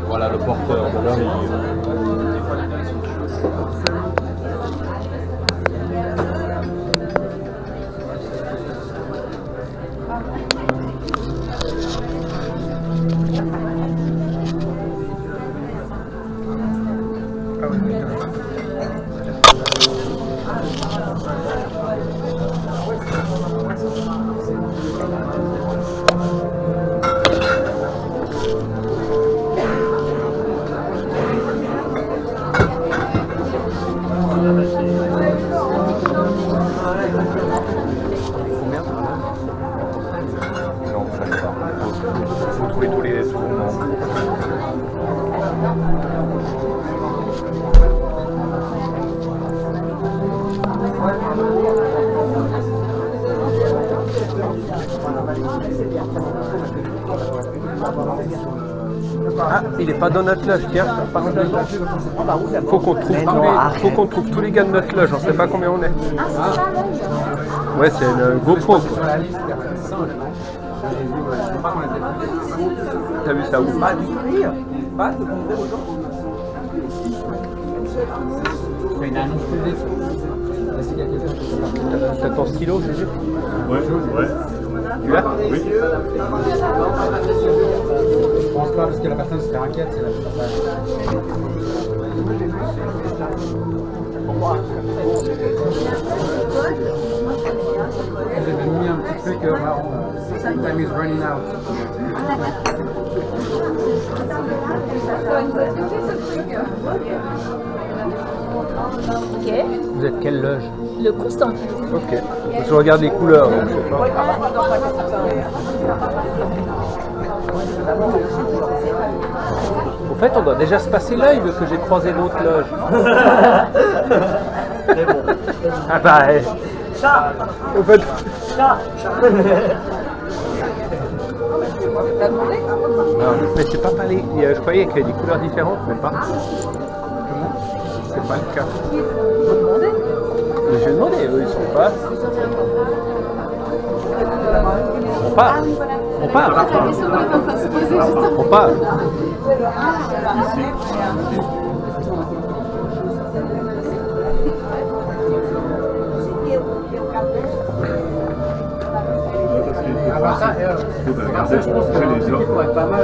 Voilà le porteur de l'homme. Non, ça ne va. Il faut trouver tous les tourments. Ah, il n'est pas dans notre loge, tiens. Faut qu'on trouve tous les gars de notre loge, on ne sait pas combien on est. Ouais, c'est le GoPro quoi. T'as vu ça où? T'as ton stylo, Jésus? Ouais. Tu l'as? Oui. Je pense pas parce que la personne serait inquiète. C'est la... J'avais mis un petit truc marron. Time is running out. Ok. Vous êtes quelle loge? Le constant. Ok. Je regarde les couleurs, donc je sais pas. Au fait, on doit déjà se passer l'œil vu que j'ai croisé d'autres loges. Ah bah, au fait... Non, mais c'est pas pareil. Je croyais qu'il y avait des couleurs différentes, mais pas. C'est pas le cas. Mais j'ai demandé, eux ils sont pas. On part. On part. On part.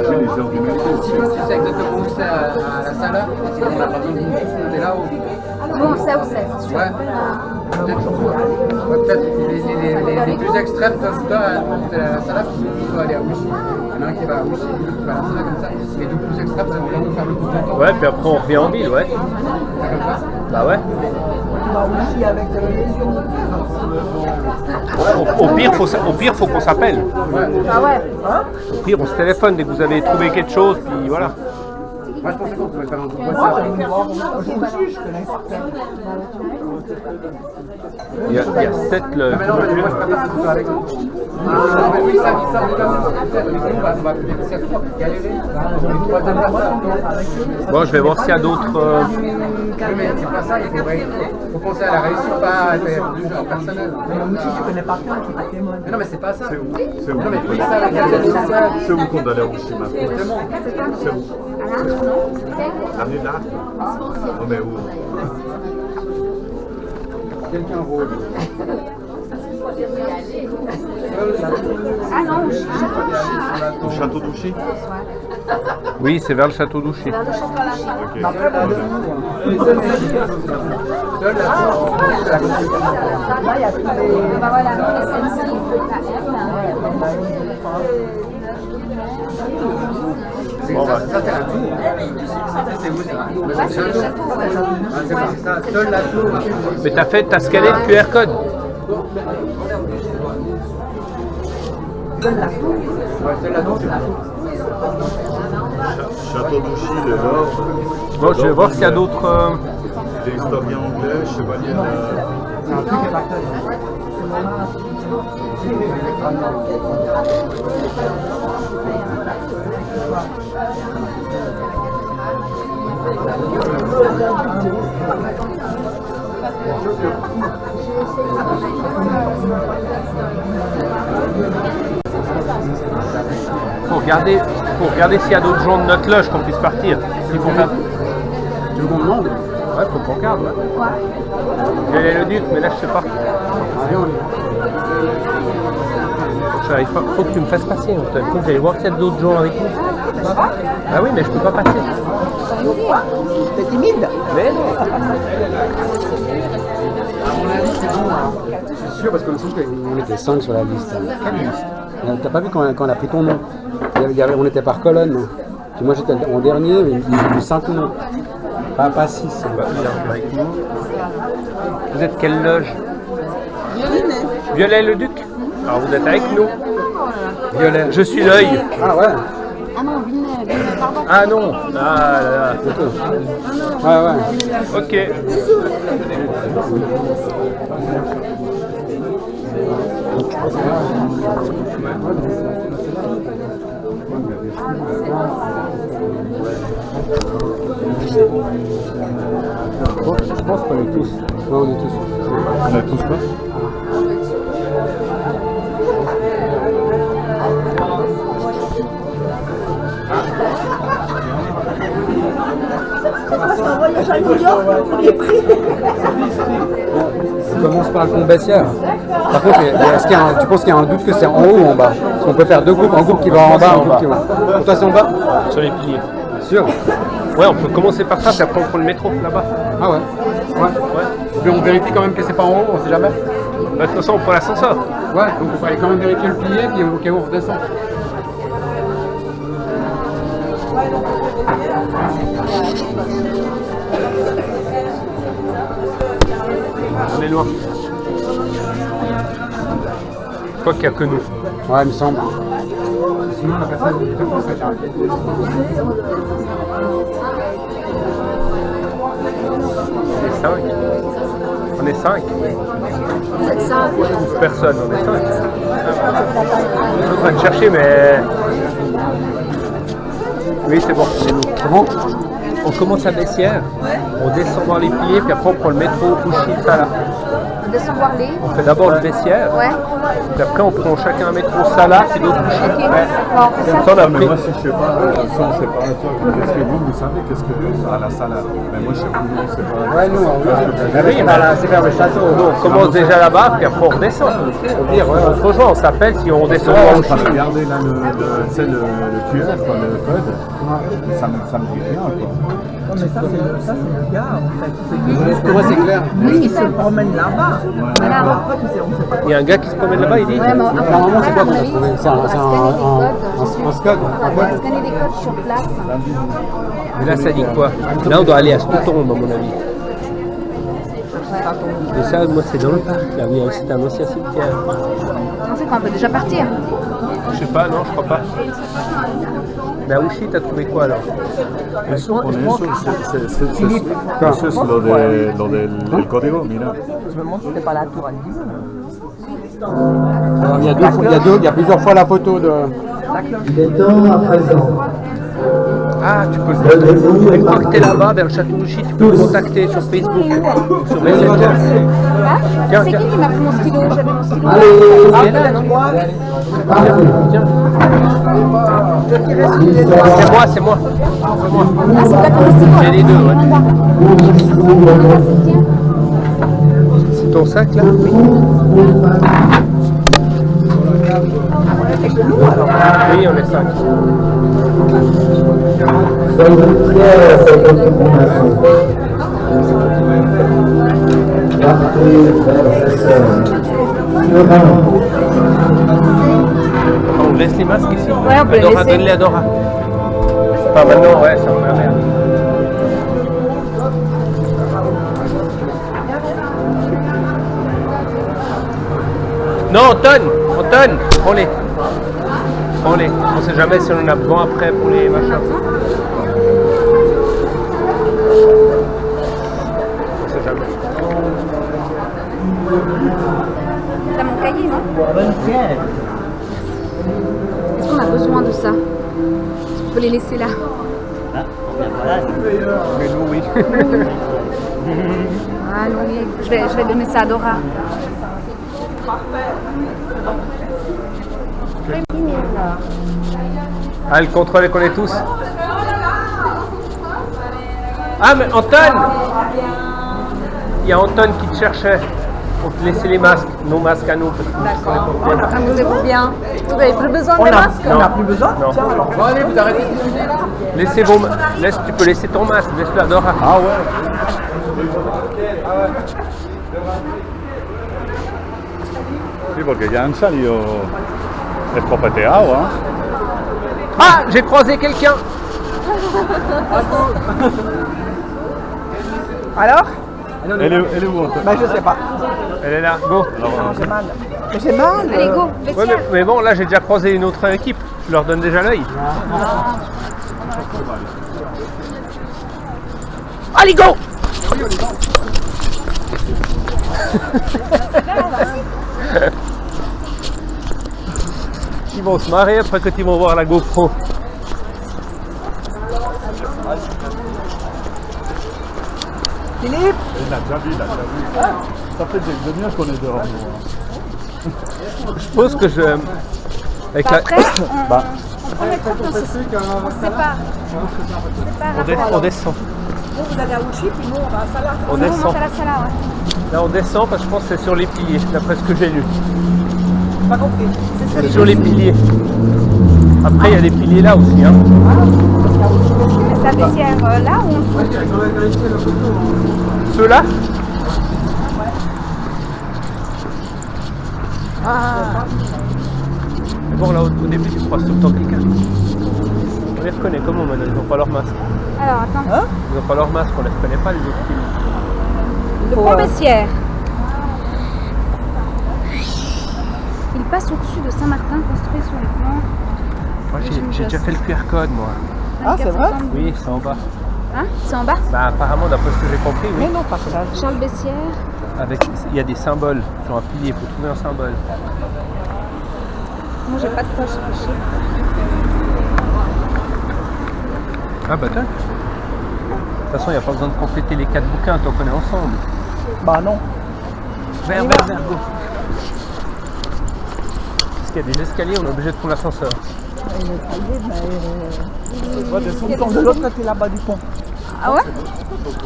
J'ai les heures du métro. Si tu sais exactement où c'est à la salle, c'est qu'on a pas besoin de tous monter là-haut. Bon, ça ou ça, c'est sûr. Ouais. Peut-être les plus extrêmes peuvent pas monter à la salle parce qu'il faut aller à Wuxi. Il y en a un qui va à Wuxi, l'autre qui va à la salle comme ça. Les deux plus extrêmes, ça veut dire faire le plus longtemps. Ouais, puis après on revient en ville, ouais. Comme ça. Bah ouais. Au pire, faut qu'on s'appelle. Ah ouais. Au pire, on se téléphone dès que vous avez trouvé quelque chose, puis voilà. Moi, je pensais qu'on pouvait faire un groupe Moi, WhatsApp. je vais faire Il y a 7 Non, mais non, mais moi, je prépare tout ça avec vous. Ah, mais oui, ça, comme ça. Mais sinon, on va s'il y a trop galérer. J'en ai trois personnes. Bon, je vais voir s'il y a d'autres. Mais c'est pas ça, il faut penser à la réussite, pas à être personnel. Je connais pas plein qui était témoin. Mais non, mais c'est pas ça. C'est où? Non, mais oui, ça, les gars, C'est où qu'on doit aller au cinéma? C'est où? L'avenue de l'Arc? Non mais où? quelqu'un rôle. Ah non, Au château d'Ouchy? Oui, c'est vers le château d'Ouchy. Ok. Seul la bah voilà, nous, les SNC, Bon, bah. ça, c'est la tour. C'est où ça? C'est le château. C'est ça, seule la tour. Mais t'as scanné le QR code? Ouais, seule la tour, c'est la tour. Château d'Ouchy, le Lord. Bon, je vais voir s'il y a d'autres. Les historiens anglais, chevalier C'est un truc à partager. faut regarder s'il y a d'autres gens de notre loge qu'on puisse partir. S'il faut faire... Tu veux qu'on demande? Ouais, faut qu'on regarde. Ouais. Violet le Duc, mais là je sais pas. Allez, on y J'arrive pas. Faut que tu me fasses passer, Antoine. Faut que j'aille voir s'il y a d'autres gens avec nous. Ah oui, mais je peux pas passer. T'es timide? Mais non. À mon avis, c'est bon. Hein. Je suis sûr parce que me semble qu'on était 5 sur la liste. T'as pas vu quand on a pris ton nom? On était par colonne. Puis moi j'étais en dernier, mais il y a eu 5 noms. Pas 6. Avec nous. Vous êtes quelle loge? Violet le Duc. Alors vous êtes avec nous. Violet. Je suis l'œil. Ah ouais. Ah non, pardon. Ah non. Ah là là. Ouais, ouais. Ok. Je pense qu'on est tous. Ouais, on est tous. On a tous quoi? On commence par le pont Bessières. Par contre, tu penses qu'il y a un doute que c'est en haut ou en bas? Parce qu'on peut faire deux groupes, un groupe qui va en bas, un groupe qui va. Pour toi, c'est en bas? Sur les piliers. Sûr? Ouais, on peut commencer par ça, puis après on prend le métro là-bas. Ah ouais? Ouais. Mais on vérifie quand même que c'est pas en haut, on sait jamais. Bah, de toute façon, on prend l'ascenseur. Ouais, donc on peut aller quand même vérifier le pilier, puis au cas où on redescend. On est loin. Je crois qu'il n'y a que nous. Ouais, il me semble. Sinon, la personne fait charger. On est 5. Vous êtes 5. Personne, on est 5. Je suis en train de chercher, mais... Oui, c'est bon, c'est nous. C'est bon? On commence à Bessières, on descend voir les piliers, puis après on prend le métro Ouchy-Sala. On descend voir les. On fait d'abord le Bessières, Ouais. puis après on prend chacun un métro Sala, puis l'autre Ouchy. Ok. Bon, on fait ça. Comme ça, on a Mais pris... moi, si je sais pas, si on sait pas, qu'est-ce que vous savez, qu'est-ce que à la salade? Mais moi, je sais pas, je sais pas. Ouais, nous, c'est vers le château. Nous, on commence déjà là-bas, puis après on redescend. Au pire, ouais, on se rejoint, on s'appelle si on descend Ouais, voir on Ouchy. va regarder là tu sais, le QR, quoi, le code. Ça me dit rien, quoi. Non, mais ça, c'est le gars, en fait. Pour moi, c'est clair. Lui, il se promène là-bas. Voilà. Alors après, tu sais, on sait pas. Il y a un gars qui se promène là-bas, il dit... Ouais, mais après, Normalement, c'est quoi à mon qu'on va avis, trouver? C'est on va scanner un scode. On va scanner des codes sur place. Mais là, ça dit quoi? Là, on doit aller à Stoutombe, à mon avis. Et ça, moi, c'est dans le parc, là, oui, c'est un ancien cimetière. On sait qu'on peut déjà partir. Je sais pas, non, je crois pas. Mais à Ouchy, t'as trouvé quoi, alors? Eso, con eso, eso es lo del código, mira. Je me demande si c'était pas la tour à l'église. Il y a plusieurs fois la photo de. Il est temps à présent. Ah, tu peux une fois que t'es là-bas, vers le château Ouchy, tu peux me contacter sur Facebook ou sur Messenger. Tiens, C'est tiens. qui m'a pris mon stylo? J'avais mon stylo. Allez, Il est là, non? Tiens. C'est moi. Ah, c'est pas ton stylo. J'ai les deux, ouais. Tiens. C'est ton sac, là? Oui, on est 5. soyez fiers de cette information. Partez, frères et sœurs. On laisse les masques ici? Ouais, on peut les Dora, laisser. donne-les à Dora. Pas maintenant, ouais, ça me fait merde. Non, Anton, prends-les. Prends-les. On sait jamais si on en a besoin après pour les machins. On sait jamais. T'as mon cahier, non? Bonne fière. Est-ce qu'on a besoin de ça? On peut les laisser là. Mais nous, oui. Ah non, oui. Je vais donner ça à Dora. Ah, le contrôle, elle connaît tous. Ah, mais Anton! Il y a Anton qui te cherchait pour te laisser les masques, nos masques à nous. Parce qu'on est pour toi. Vous êtes bien. Vous n'avez plus besoin de masque? On n'a plus besoin. Non. Tiens, alors. Bon, allez, vous arrêtez de discuter. Laissez vos tu peux laisser ton masque, laisse-le à Dora. Ah ouais. Sì, perché Janssen io è scopeteavo, Ah, j'ai croisé quelqu'un. Alors Elle est où Anton? Bah, je sais pas. Elle est là, go. Non, j'ai mal. Mais j'ai mal. Allez, go, Ouais, vestiaire. mais bon, là j'ai déjà croisé une autre équipe. Je leur donne déjà l'œil. Allez, go! Ils vont se marrer après quand ils vont voir la GoPro. Philippe, Il l'a déjà vu, Ça fait des demi-heures qu'on est dehors. Je suppose que je... Avec la... Après, on prend les trucs, on se sépare. on descend. vous allez à Ouchy, puis nous, on va à Salah. On On descend. monte à la salle, ouais. Là on descend parce que je pense que c'est sur les piliers, d'après ce que j'ai lu. Pas compris. C'est sur les piliers. Après il y a des piliers là aussi. Hein. Mais sa vestiaire là ou en dessous? Ceux-là? Mais bon là au début tu croises tout le temps quelqu'un. On les reconnaît comment maintenant, ils n'ont pas leur masque. Alors, attends. Ils n'ont pas leur masque, on les reconnaît pas les autres piliers. Le pont vestiaire. Il passe au-dessus de Saint-Martin, construit sur les plans. Moi j'ai déjà fait le QR code moi. Ah, c'est vrai? Oui, c'est en bas. Hein? C'est en bas? Bah apparemment d'après ce que j'ai compris, oui. Mais non, pas ça. Charles Bessières. Il y a des symboles sur un pilier, il faut trouver un symbole. Moi, j'ai pas de poche cachée. Ah bah tac. De toute façon, il n'y a pas besoin de compléter les 4 bouquins tant qu'on est ensemble. Bah non. Vers, On y va. go. Parce qu'il y a des escaliers, on est obligé de prendre l'ascenseur. Ils sont de l'autre côté là-bas du pont. Ah ouais?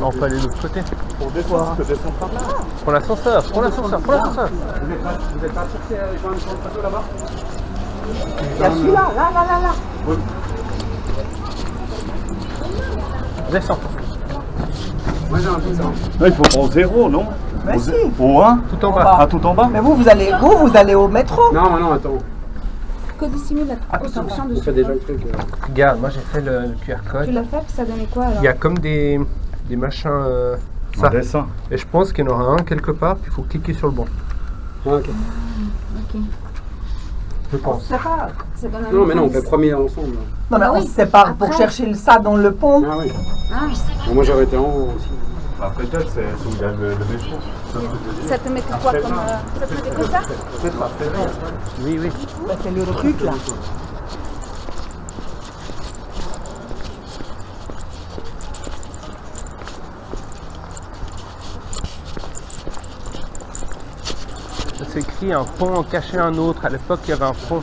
On peut aller de l'autre côté. Pour descendre, je descends par là. Prends l'ascenseur, prends l'ascenseur, prends l'ascenseur. Vous êtes pas cherché les gens de prendre photo là-bas? Il y a celui-là, là. Descends. Moi j'ai un peu ça. Non, il faut prendre 0, non? Mais si. Au 1? Tout en bas. Ah, tout en bas? Mais vous allez au métro. Non, attends. Que dissimule la construction de On ce fait déjà pont. le truc. Regarde, moi j'ai fait le QR Tu code. l'as fait, puis ça donnait quoi alors? Il y a comme des machins. On Ça. descend. Et je pense qu'il y en aura un quelque part, puis il faut cliquer sur le bon. Ah, ok. Ok. Je pense. C'est pas. Ça donne un Non, mais non, on indice. fait premier ensemble. Non, mais Ah on oui. se sépare pour Après. chercher ça dans le pont. Ah oui. Ah, Bon, moi j'aurais été en haut aussi. Bah, peut-être c'est où il y a le métro. ça te mettait quoi comme. Ça te mettait que ça? Peut-être après. Oui, oui. Bah, c'est le truc là. C'est écrit un pont caché un autre. À l'époque, il y avait un pont.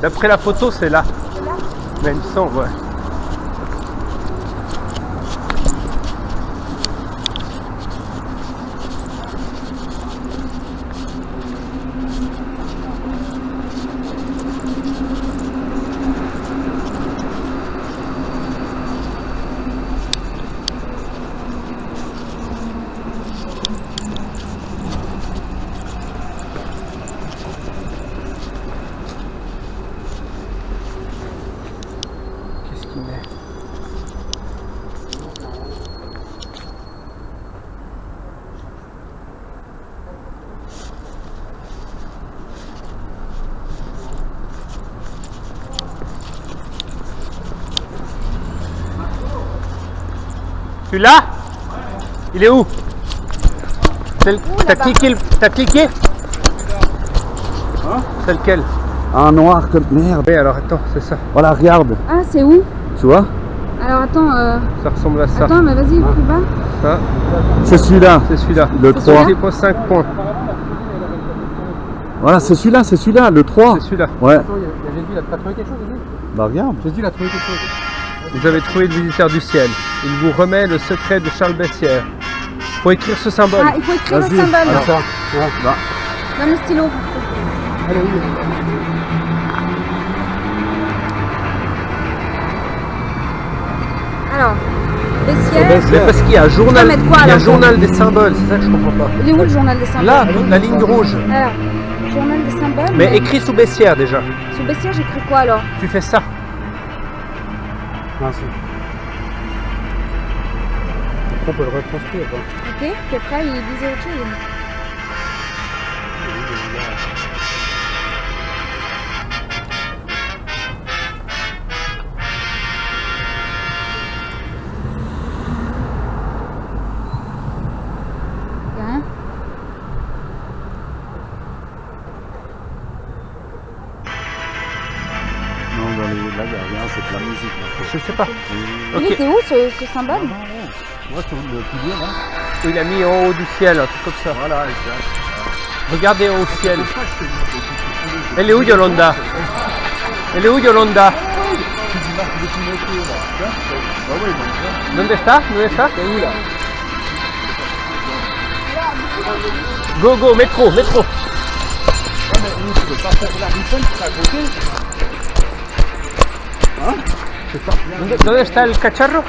D'après la photo, c'est là. Mais il me semble, ouais. Qu'est-ce qu'il met? Tu l'as? Il est où? T'as cliqué? T'as cliqué? Hein? C'est lequel? Un noir comme merde. Oui, alors attends, c'est ça. Voilà, regarde. Ah, c'est où? Tu vois? Alors attends, Ça ressemble à ça. attends, mais vas-y, plus bas. Ça, C'est celui-là. c'est celui-là. Le 3. 5 points. Voilà, c'est celui-là, le 3. C'est celui-là. Ouais. Jésus, il a pas trouvé quelque chose, Jésus? Bah regarde. Jésus, il a trouvé quelque chose. Vous avez trouvé le visiteur du ciel. Il vous remet le secret de Charles Bessières. Faut écrire ce symbole. Ah, il faut écrire le Vas-y. symbole. Alors ça. Ouais. Bah. Donne le stylo. Allez, oui. Alors, Bessières. Mais parce qu'il y a un journal, mettre quoi, il y a un alors journal des symboles, c'est ça que je comprends pas. Il est où le journal des symboles? Là, la ligne rouge. Alors, journal des symboles. Mais écrit sous Bessières déjà. Sous Bessières, j'écris quoi alors? Tu fais ça. Merci. On peut le retranscrire. Quoi. Ok, puis après, il disait autre chose. Y a rien? Non, dans les là, il n'y a rien, c'est de la musique. Là. Je sais pas. Il Ok. était où ce symbole? Moi, sur le pilier, là. Il a mis en haut du ciel, un truc comme ça. Voilà, exact. Regardez au ciel. Elle est où Yolanda? Elle est où Yolanda? ¿Dónde está? ¿Dónde está? Go, go, métro, métro. ¿Dónde está el cacharro?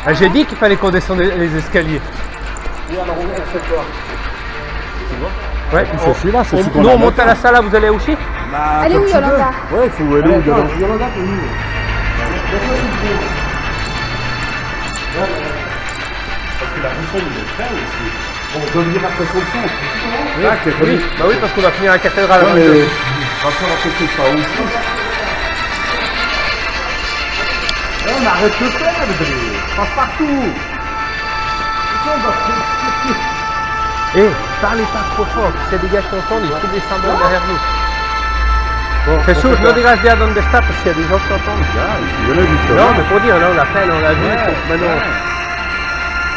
Ah, j'ai dit qu'il fallait qu'on descende les escaliers. Ouais, C'est celui-là, c'est celui qu'on nous a on monte maintenant. à la salle, vous allez aussi? Bah, Elle est comme où, tu veux. Yolanda? Ouais, il faut aller où, Yolanda? Yolanda, t'es où? Parce que la boussole, il est prêt aussi. On doit venir après son son. Oui, bah oui, parce qu'on va finir à la cathédrale. Ouais, avant mais de- on va faire un peu ça aussi. Ouais, mais arrête de faire, André. Passe partout. Eh, parlez pas trop fort, que des gars qui entendent, ils trouvent des symboles derrière nous. Jesús, no digas ya dónde está, parce qu'il y a des gens qui entendent. Je l'ai vu, Non, mais pour dire, là on l'appelle, on l'a vu, maintenant.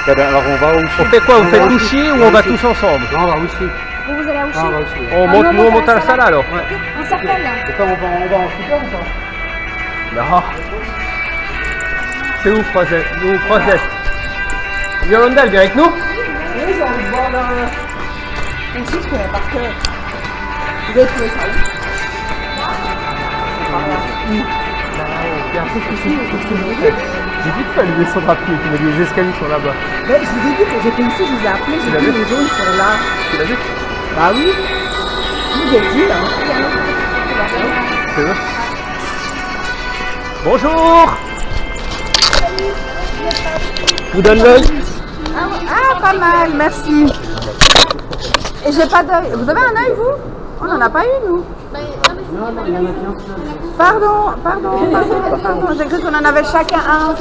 Alors on va aussi. On fait quoi? Vous faites Ouchy ou on va tous ensemble? Non, on va aussi. Vous allez à Ouchy? on va aussi. On monte, nous on monte à la salle alors? On s'appelle là. Et ça, on va en scooter ou pas? Non. C'est où Croisette? Où Croisette? Yolanda, elle vient avec nous? Oui, j'ai envie de voir le... Aussi, je connais par cœur. Vous avez trouvé ça où? J'ai dit qu'il fallait descendre à pied, qu'il m'a dit les escaliers sont là-bas. Ben, je vous ai dit, quand j'étais ici, je vous ai appelé, j'ai l'as dit vu? les gens, ils sont là. Tu l'as vu? Bah oui. Je vous ai dit, là. C'est eux. Bonjour! Je vous donne l'œil. Ah, pas mal, merci. Et j'ai pas d'œil. Vous avez un œil, vous? On n'en a pas eu, nous. Pardon. J'ai cru qu'on en avait chacun un.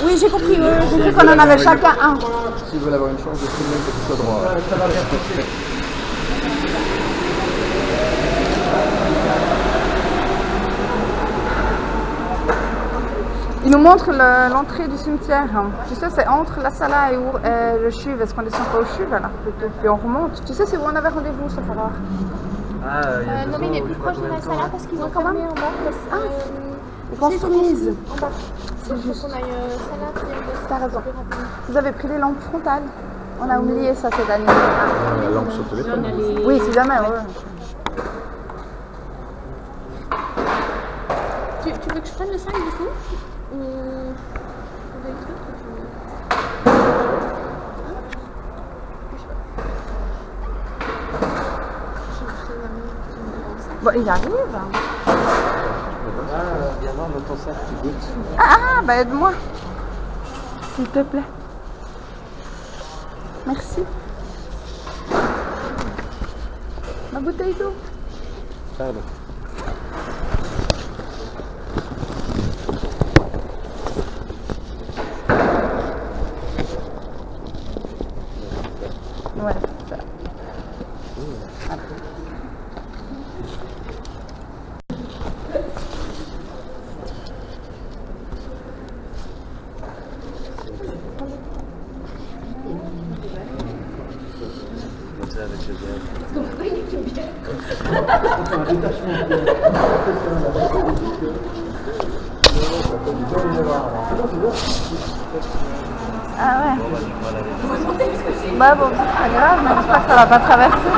Oui, j'ai compris. J'ai cru qu'on en avait chacun un. S'ils veulent avoir une chance de filmer, il faut que ce soit droit. Il nous montre l'entrée du cimetière. Tu sais, c'est entre la Sala et le Chuve. Est-ce qu'on descend pas au Chuve, là, plutôt? Puis on remonte. Tu sais, c'est où on avait rendez-vous, ça va. Non mais il est plus proche de la salle parce qu'ils ont quand même en bas. Ils construisent. En bas. C'est juste. On a une salle qui T'as raison. Vous avez pris les lampes frontales. On a oublié ça cette année. La lampe sur le téléphone. Oui, si jamais, ouais. Tu veux que je prenne le sac du coup ou des trucs que tu... Bon, il arrive. Viens voir dans ton sac, tu goûtes. Bah aide-moi. S'il te plaît. Merci. Ma bouteille d'eau. Pardon. Voilà, ça. Ah ouais. Bah bon, c'est pas grave, mais j'espère que ça va pas traverser.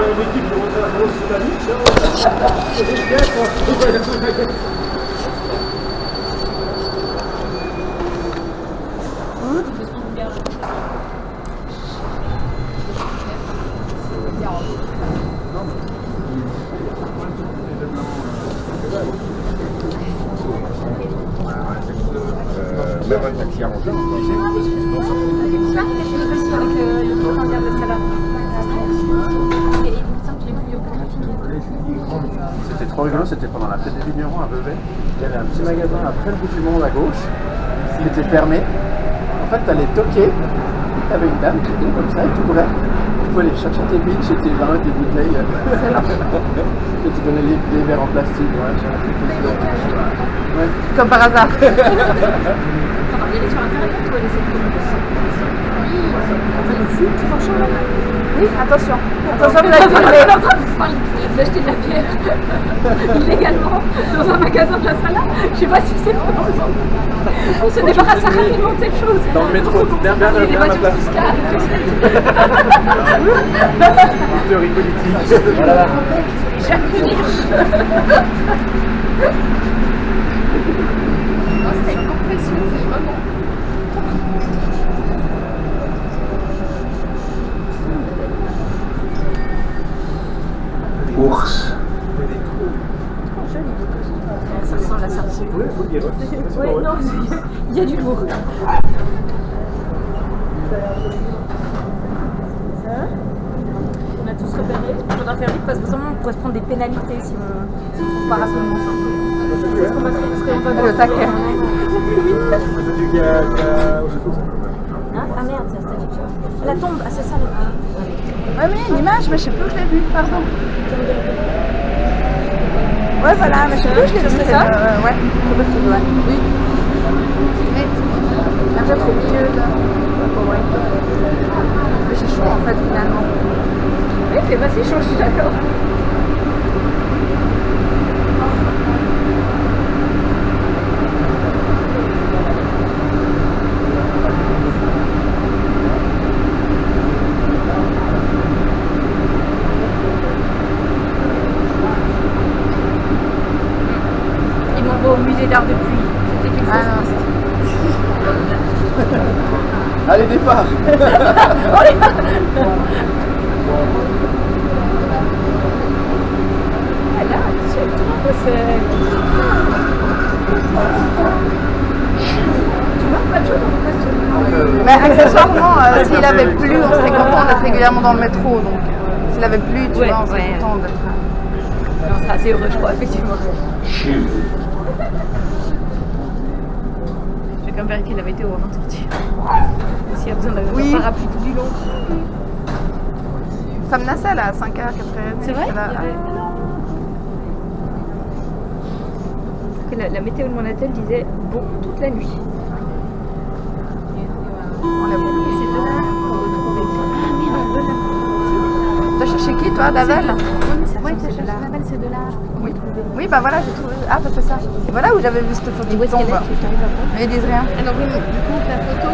Même un taxi à manger, C'était trop rigolo, c'était pendant la fête des vignerons à Vevey. Il y avait un petit magasin après le bout du monde à gauche, qui était fermé. En fait, tu allais toquer, tu avais une dame qui était comme ça, et tu ouvrais. Tu pouvais aller chercher tes bitches et tes vins et tes bouteilles. Et tu donnais les verres en plastique. Ouais, j'ai un truc aussi. Ouais. Comme par hasard. Il est sur internet ou elle essaie de communiquer? Oui, attention. Attention, vous allez parler. Elle est en train d'acheter de la bière illégalement dans un magasin de la Sala. Je sais pas si c'est vraiment. On se débarrasse rapidement de cette chose. Dans le métro, bien les la voitures place. fiscales. Théorie politique. Jacques Hirsch. C'était une compression, c'est vraiment. Ours. Ça ressemble à ça. Ouais, non, il y a du lourd. On a tous repéré. On doit faire vite parce que vraiment on pourrait se prendre des pénalités si on part à ce moment. C'est ce qu'on va faire. Le taquet. Ah merde, c'est la statue. La tombe, ah c'est ça le. Ouais, mais il y a une image, mais je sais plus où je l'ai vue, pardon. Ouais, voilà, mais je sais plus où je l'ai vue. C'est ça ouais, c'est possible, ouais. Oui. Mais peut-être au milieu, là. Ouais. Mais c'est chaud, en fait, finalement. Oui, c'est pas si chaud, je suis d'accord. Ils m'envoient au musée d'art depuis. C'était une fausse piste. Allez, départ. Là, tu sais, tout le monde, c'est... Tu vois, pas de chose dans ton costume. Mais accessoirement, s'il avait plu, on serait content d'être régulièrement dans le métro. Donc, s'il avait plu, tu vois, on serait content d'être. On serait assez heureux, je crois, effectivement. Je vais quand même vérifier la météo avant de sortir. S'il y a besoin d'un parapluie tout du long. Ça menaçait là, à 5h, 4h30. C'est vrai là. La météo de mon hôtel disait bon toute la nuit. On l'a beaucoup. C'est de là pour retrouver. Ah merde, T'as cherché qui, toi, Davel? oui, c'est de là. C'est de là. Oui. Oui, bah voilà, j'ai trouvé. Ah, bah c'est ça. C'est voilà où j'avais vu cette photo. Et où est-ce qu'elle est? Mais ils disent rien. Alors, du coup, ta photo.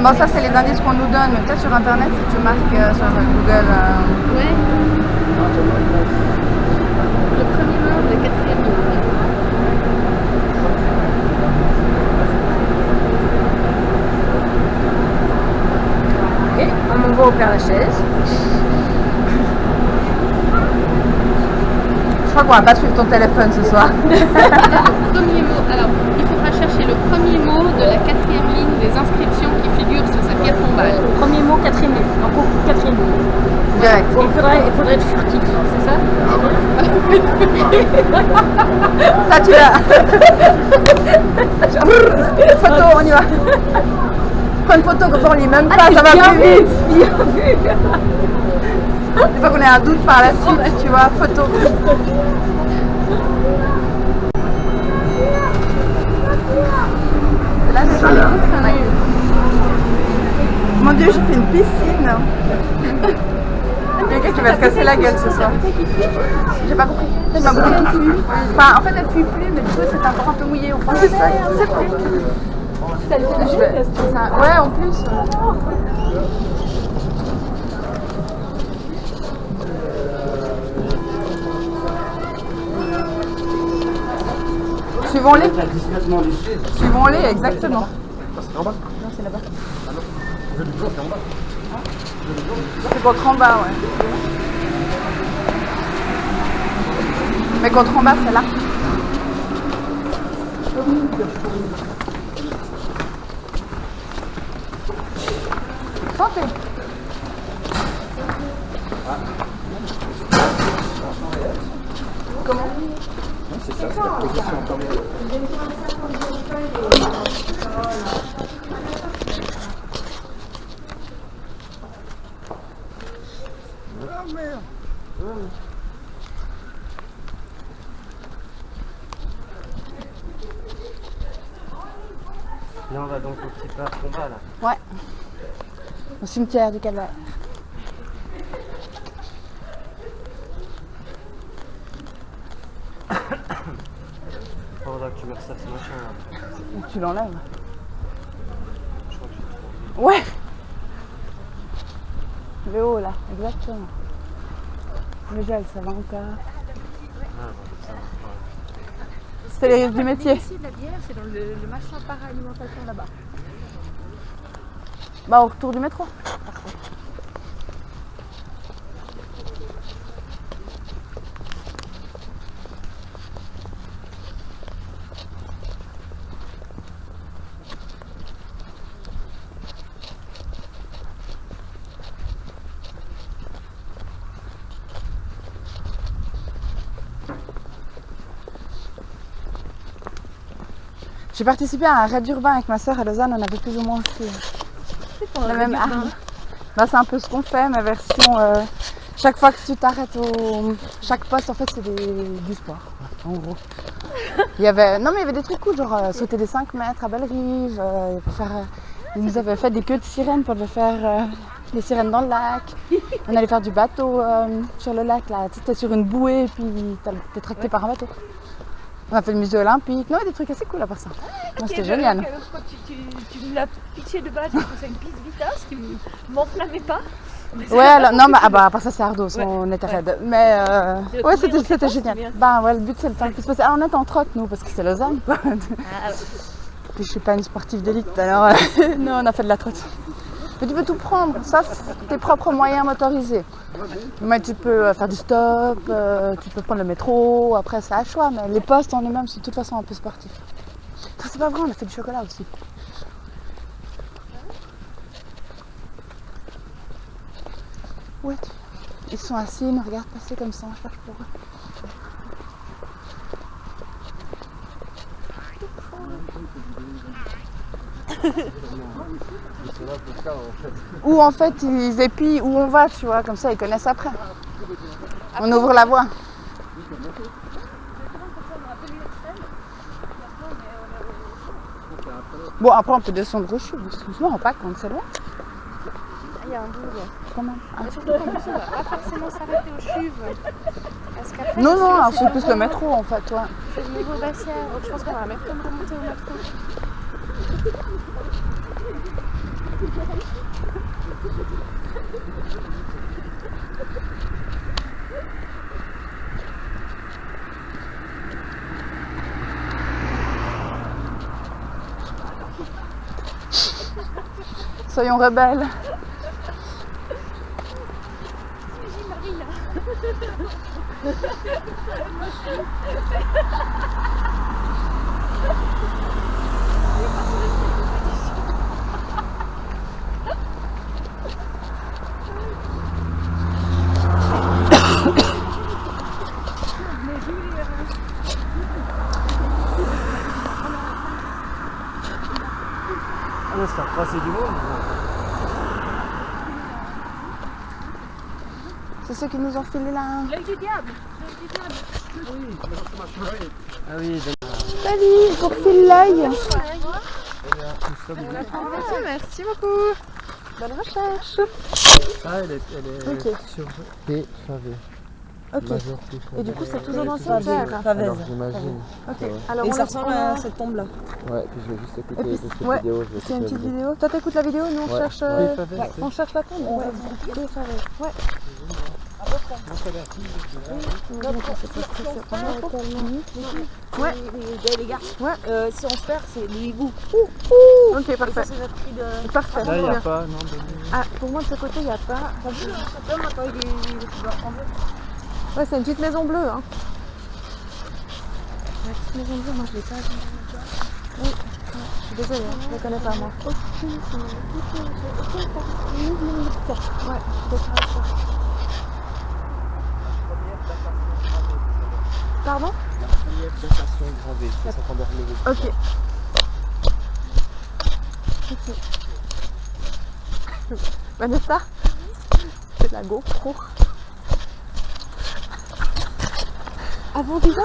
Bon, ça, c'est les indices qu'on nous donne, mais peut-être sur internet, si tu marques sur Google. Ouais. Le premier mot de la quatrième ligne. Ok, on m'envoie au Père Lachaise. Je crois qu'on va pas suivre ton téléphone ce soir. Premier mot. Alors, il faudra chercher le premier mot de la quatrième ligne des inscriptions qui figurent sur sa pierre tombale. Premier mot, quatrième ligne. En gros, quatrième mot. Direct. Il faudrait être furtif, c'est ça? Ça, tu l'as. Photo, on y va. Prends une photo comme ça, on lit même pas, ça va plus vite. Bien vu. Une fois qu'on a un doute par la suite, tu vois, photo. Là, c'est Voilà. Mon Dieu, j'ai fait une piscine. Quelqu'un qui va se cassé la gueule ce soir. J'ai pas compris. Elle m'a brûlé. Enfin, en fait, elle fuit plus, mais du coup, c'est encore un peu mouillé au fond. C'est ça, c'est vrai. Ouais, en plus. Suivons-les. Discrètement du sud. Suivons-les, exactement. C'est en bas. Non, c'est là-bas. Ah non. Le jour, c'est en bas. C'est contre en bas, ouais. Mais contre en bas, c'est là. Santé. Comment? C'est ça, c'est la position en temps réel. Là, on va donc au petit parc combat là. Ouais. Au cimetière du Calvaire. Faudra que tu me resserres ce machin là. Ou tu l'enlèves. Je crois que j'ai trop. Ouais. Le haut là, exactement. Le gel, ça va encore. Ah, bon, ça va. C'était les du métier. Ici, de la bière, c'est dans le machin para-alimentation là-bas. Bah, au retour du métro. J'ai participé à un raid urbain avec ma soeur à Lausanne, on avait plus ou moins aussi la même arme. Bah, c'est un peu ce qu'on fait, mais version chaque fois que tu t'arrêtes chaque poste en fait c'est du sport, en gros. Il y avait des trucs cool, genre sauter des 5 mètres à Bellerive, ils nous avaient fait des queues de sirènes pour faire les sirènes dans le lac. On allait faire du bateau sur le lac, là, tu étais sur une bouée et puis t'es tracté par un bateau. On a fait le musée olympique, non, des trucs assez cool à part ça. Non, c'était génial. Quand tu me l'as pitché de base, c'est une piste vitesse qui m'enflammait pas. Ouais, alors, non, mais à part ça, c'est Ardos, on était raide. Mais ouais, c'était génial. Ben ouais, le but c'est le temps de se passer. Alors, on était en trotte, nous, parce que c'est Lausanne. Puis je suis pas une sportive d'élite, alors non, on a fait de la trotte. Mais tu peux tout prendre, sauf tes propres moyens motorisés. Mais tu peux faire du stop, tu peux prendre le métro, après c'est à choix, mais les postes en eux-mêmes sont de toute façon un peu sportifs. C'est pas vrai, on a fait du chocolat aussi. Ouais, ils sont assis, ils nous regardent passer comme ça, on cherche pour eux. Ou en fait ils épient où on va, tu vois, comme ça ils connaissent après. On ouvre la voie. Bon, après on peut descendre au chute, parce que je me rends pas compte, c'est loin. Il y a un double. Quand même. Mais surtout qu'en plus, on va pas forcément s'arrêter au chuve. Parce qu'après, Non, le non, chuve, c'est plus le métro en fait, ouais. c'est le niveau Bassière. Donc je pense qu'on va même pas remonter au métro. Soyons rebelles. Ah non, c'est un croisé du monde. C'est ceux qui nous ont filé là. L'œil du diable. Ah oui, Salut, pour filer l'œil. nous sommes Merci beaucoup. Bonne recherche. Ah, elle est Ok. sur PFAV. Ok. Majorité Et du coup, c'est toujours dans ce Favez. terre. Alors j'imagine. Ok. Ouais. Alors Et on ça la- ressemble on à la- cette tombe-là. Ouais, puis je vais juste écouter Et puis, une petite ouais, vidéo. Je vais c'est une écouter petite la vidéo. Toi, t'écoutes la vidéo, nous on Ouais. cherche. PFAV, Ouais, c'est- on cherche la tombe. Ouais. Ouais. Ouais. Les gars, Ouais. si on se perd, c'est l'hibou. Ok, Et ça, parfait. c'est notre cri de... Parfait. Là, il n'y Bien. a pas, non, de... Ah, pour moi de ce côté, il n'y a pas. T'as vu cet homme quand il est en bleu? Ouais, c'est une petite maison bleue. Hein. La petite maison bleue, moi je l'ai pas vue. Oui, je suis désolée, hein, je ne la connais pas moi. Ouais, je suis d'accord avec ça. Pardon? La première datation gravée, c'est ça qu'on doit relever. Ok. Ok. Vanessa, c'est de la GoPro. Avant déjà.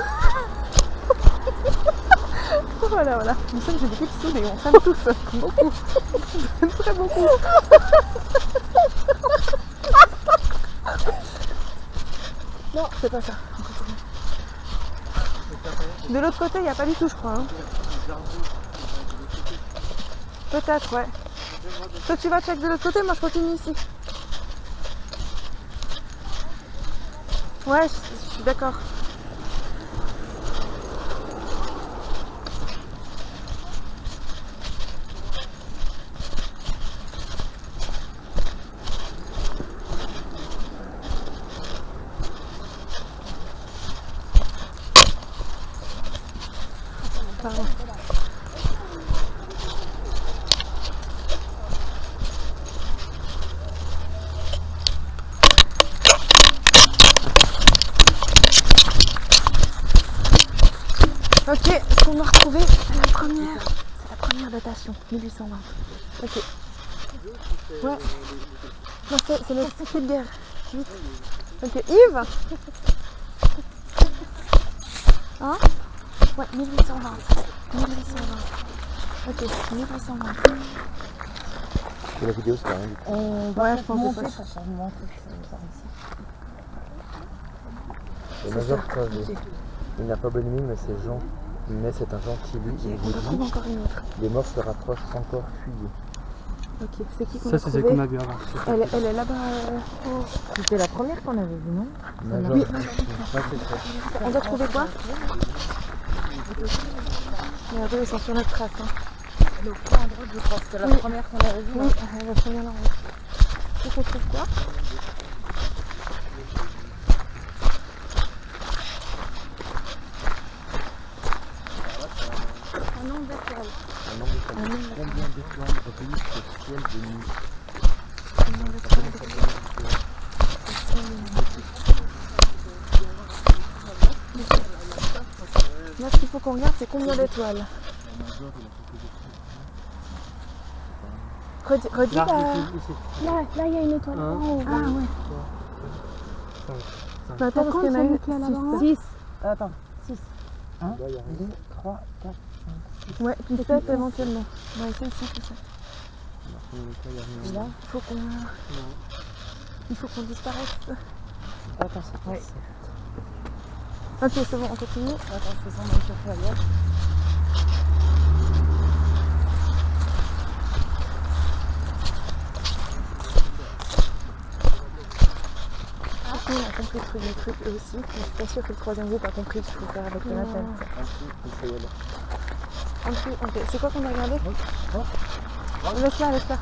Voilà, voilà. Nous sommes, j'ai des petits sous et on s'aime tous. Beaucoup. Très beaucoup. Non, c'est pas ça. De l'autre côté, il n'y a pas du tout, je crois. Hein. Peut-être, ouais. Toi, tu vas check de l'autre côté, moi je continue ici. Ouais, je suis d'accord. Pardon. Ok, ce qu'on a retrouvé, c'est la première datation, 1820. Ok. Ouais. Non, c'est le ticket de guerre. Vite. Ok, Yves. Hein? Ouais, 1820. 1820. Ok, 1820. Et la vidéo, c'est pas rien du tout. Ouais, je pense que Ça change mon truc. Le major Travé. Il n'a pas bonne mine, mais c'est Jean. Mais c'est un gentil lui. Il on vous retrouve dit, encore une autre. les morts se rapprochent encore, fuyez. Ok, c'est qui qu'on Ça, a c'est trouvé? ce qu'on a vu avant. Elle est là-bas. C'était la première qu'on avait vue, non? Major Oui. Travé. Ouais, c'est ça. On doit trouver quoi? Regardez, ils sont sur notre trace. Hein. Le coin à droite, je crois. C'était la Oui. première qu'on avait vue. Oui, elle va très bien là. Tu trouves quoi? Un nombre d'étoiles. Un nombre d'étoiles. Combien d'étoiles brillent au ciel de nuit? Là, ce qu'il faut qu'on regarde, c'est combien d'étoiles. Redis Là, la... ici. Là, il y a une étoile. Un, Oh, ah ouais. Bah, attends, parce qu'il y en a une. 6. Attends. 6. Il doit y avoir 2, 3, 4. Ouais, puis 7 éventuellement. On va essayer 6 ou 7. Et là, Il faut qu'on disparaisse. attends, c'est ouais. Ok, c'est bon, on continue. Attends, je fais ça, on va chercher ailleurs. On a compris le truc eux aussi, mais je suis pas sûre que le troisième groupe a compris ce qu'il faut faire avec le latin. Ok, c'est quoi qu'on a regardé? Laisse-la, laisse-la.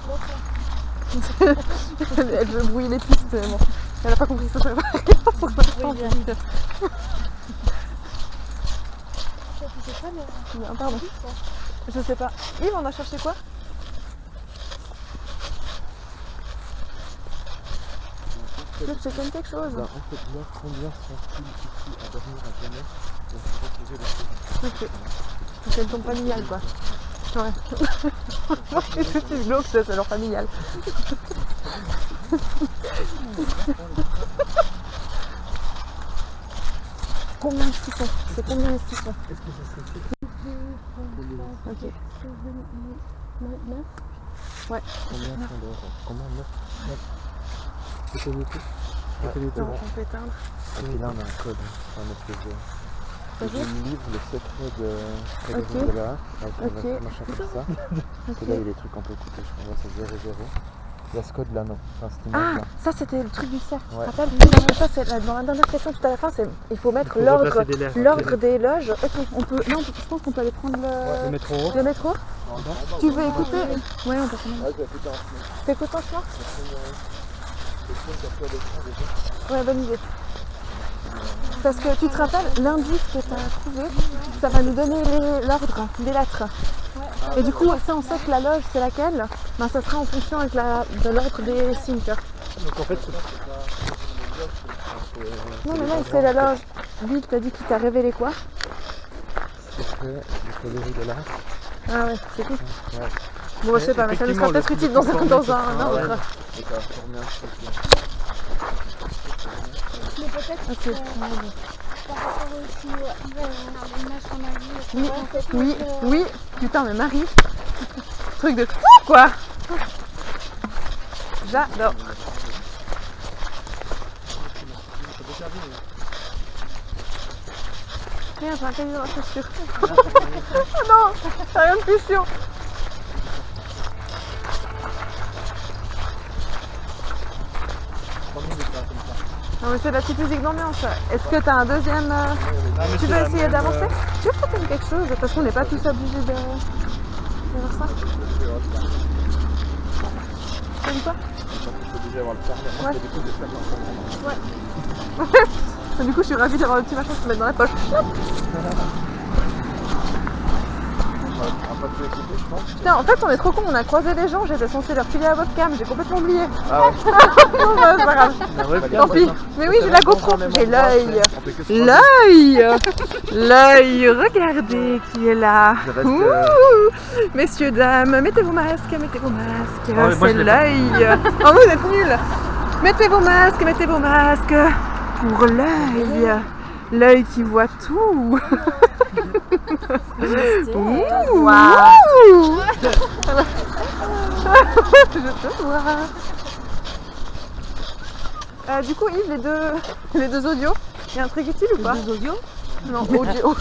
Elle veut brouiller les pistes, mais bon. Elle a pas compris que ça servait à rien pour l'instant. Non, pardon. Je sais pas. Yves, on a cherché quoi? Tu veux que je te donne quelque chose? En fait, là, combien sont-ils ici à dormir à jamais pour se reposer le Ok. C'est le ton familial quoi. Ouais. C'est plus glauque, c'est leur familial. Combien est-ce qu'ils sont? C'est combien est-ce qu'ils sont? Est-ce que ça serait fait? Ok. Ouais. Combien d'euros? Combien? 9. C'est unité. C'est unité. Non, on peut éteindre. Et puis là, on a un code, un espèce de. Ça Je joue? me livre le secret de Ok. de l'art, avec Ok. un machin comme ça. Ok. Et là, il y a des trucs qu'on peut écouter, je crois. Là, c'est 00. Il y a ce code là, non. Enfin, cette Ah, image là. ça c'était le truc du cercle, tu te Ouais. rappelles? Non, mais ça c'est dans la dernière question tout à la fin, c'est il faut mettre Il faut l'ordre remplacer des lettres. l'ordre des loges. Ok, on peut. Non, je pense qu'on peut aller prendre Le métro. le métro. Tu veux écouter? Ouais, on peut prendre. Ah, je vais écouter en chemin. T'écoutes en chemin? C'est Ouais, bonne idée. Parce que tu te rappelles, l'indice que tu as trouvé, ça va nous donner l'ordre des lettres. Et du coup, ça on sait que la loge c'est laquelle, ben, ça sera en fonction avec de l'ordre des signes. Tu vois. Donc en fait, Non mais là c'est la loge. Bill t'a dit qu'il t'a révélé quoi? secret du coloris de l'art. Ah ouais, c'est tout. Ouais. Bon, je sais pas, mais ça nous sera peut-être utile dans un ordre. Et ça va former un truc là. Mais peut-être Ok. par rapport aussi à l'image qu'on a vue. Oui, en fait, oui, donc, oui. Putain, mais Marie, truc de fou quoi. J'adore. Merde, j'ai un cahier dans la chaussure. Oh non, t'as rien de plus chiant. Non mais c'est la petite musique d'ambiance. Est-ce que t'as un deuxième... Tu veux essayer d'avancer? Tu veux peut-être quelque chose? Parce qu'on n'est pas tous obligés de faire ça. T'as dit quoi? Ouais. Ouais. Du coup je suis ravie d'avoir le petit machin qui se met dans la poche. Putain, en fait on est trop con, on a croisé des gens, j'étais censée leur filer la webcam, j'ai complètement oublié. Ah ouais. Non, bah, c'est pas grave. Tant pis. Mais oui, j'ai la GoPro, j'ai l'œil. On fait que se L'œil, regardez qui est là. Ouh. Messieurs, dames, mettez vos masques, mettez vos masques. moi, C'est je l'ai l'œil. Oh, vous êtes nuls. Mettez vos masques pour l'œil. L'œil qui voit tout. Ouh. Waouh. Je te vois. Du coup, Yves, les deux audios, il y a un truc utile ou pas? Les deux audios? Non, audio.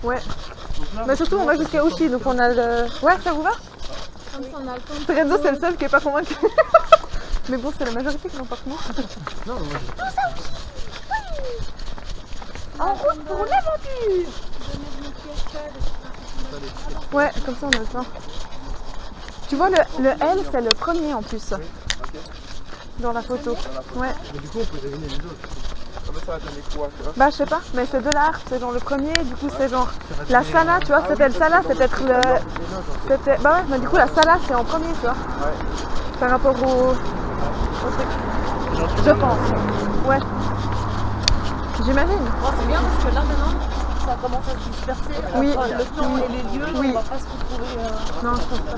Ouais. Mais surtout, on va jusqu'à Ouchy, donc on a le... Ouais, ça vous va? Comme ça, on a le temps. Renzo, c'est le seul qui est pas convaincu. Mais bon, c'est la majorité qui n'en pas convaincu. non, moi En route pour l'aventure! Ouais, comme ça on a le temps. Tu vois, le L, c'est le premier en plus. Dans la photo. Ouais. Mais du coup, on peut deviner les autres. Ça va donner quoi, tu vois? Bah, je sais pas, mais c'est de l'art, c'est genre le premier, du coup, c'est genre. La sala, tu vois, c'était le sala, c'est peut-être le. C'était. Bah ouais, mais du coup, la sala, c'est en premier, tu vois. Par rapport au truc. Je pense. Ouais. J'imagine. C'est bien parce que là maintenant, ça commence à se disperser. Oui. Entre le temps et les lieux, Oui. on va pas se retrouver. Non, je pense pas.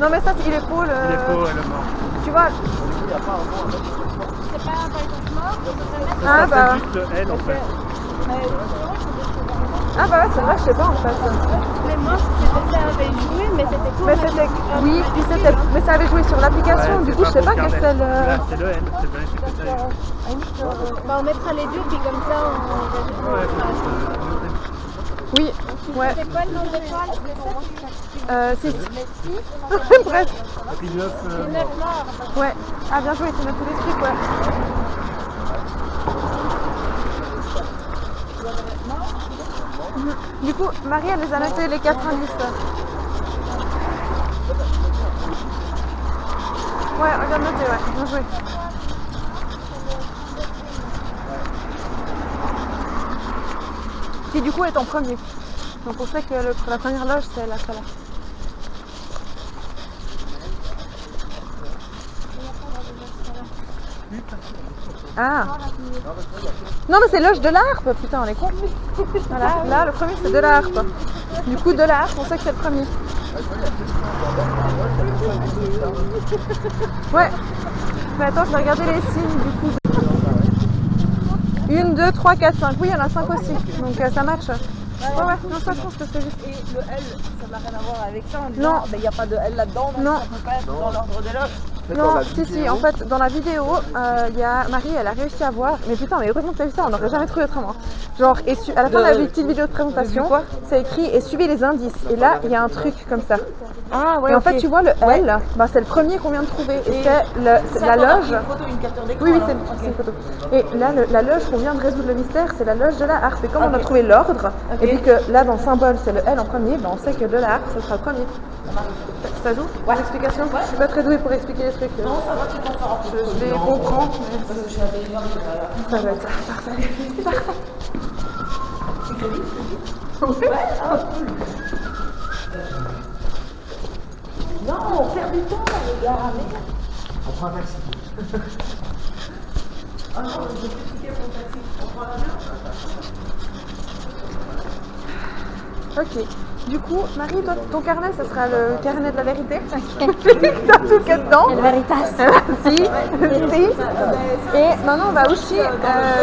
Non, mais ça, il est faux, le. Il est faux, elle est morte. Tu vois. C'est pas par exemple mort, on devrait mettre. Ah, bah. C'est juste le L en fait. Ah, bah ouais, c'est vrai, je sais pas en fait. Mais moi, ça avait joué, mais c'était court. Mais c'était. Oui, puis c'était. Mais ça avait joué sur l'application, du coup, je sais pas que c'est le. Là, c'est le L, c'est bien écrit. Bah, on mettra les deux, puis comme ça, Oui, ouais. C'est quoi le nom d'étoile? 6. Bref. Et puis 9. 9 morts. Ouais. Ah, bien joué, tu m'as tous les trucs, ouais. Du coup, Marie, elle les a notés les 4 indices. Ouais, regarde noté, ouais. Bien joué. Qui du coup est en premier. Donc on sait que la première loge, c'est la sala. Ah. Non mais c'est loge de l'harpe, putain on est con. Voilà, là le premier c'est de la harpe. Du coup de la harpe on sait que c'est le premier. Ouais. Mais attends, je vais regarder les signes du coup. 1, 2, 3, 4, 5. Oui, il y en a 5 aussi. Donc ça match. Ouais, non, ça je pense que c'est juste. Et le L, ça n'a rien à voir avec ça en Non. disant, mais il n'y a pas de L là-dedans, donc Non. ça peut pas être dans l'ordre des loges. Non, si, en fait, dans la vidéo, il y a Marie, elle a réussi à voir. Mais putain, mais heureusement que t'as vu ça, on n'aurait jamais trouvé autrement. Genre, à la fin de la petite vidéo de présentation, c'est écrit et suivez les indices. Et là, il y a un truc comme ça. Ah ouais. Et en fait, tu vois, le L, bah, c'est le premier qu'on vient de trouver. Et c'est la loge. Une photo, une capture d'écran. Oui, c'est une photo. Et là, la loge qu'on vient de résoudre le mystère, c'est la loge de la harpe. Et comme on a trouvé l'ordre, et puis que là, dans le symbole, c'est le L en premier, ben on sait que de la harpe, ce sera le premier. Ça joue pour l'explication? Je suis pas très douée pour expliquer les trucs. Non, ça va, tu t'en feras. Je les comprends. Parce que je suis à des Ça va être parfait. Non, on perd du temps, les gars. On prend un taxi. Ah non, je vais expliquer mon taxi. On prend l'avion. Ok. Du coup, Marie, toi, ton carnet, ça sera le carnet de la vérité. T'as tout qu'il y a dedans. La Veritas. Si. Et maintenant, on va Ouchy.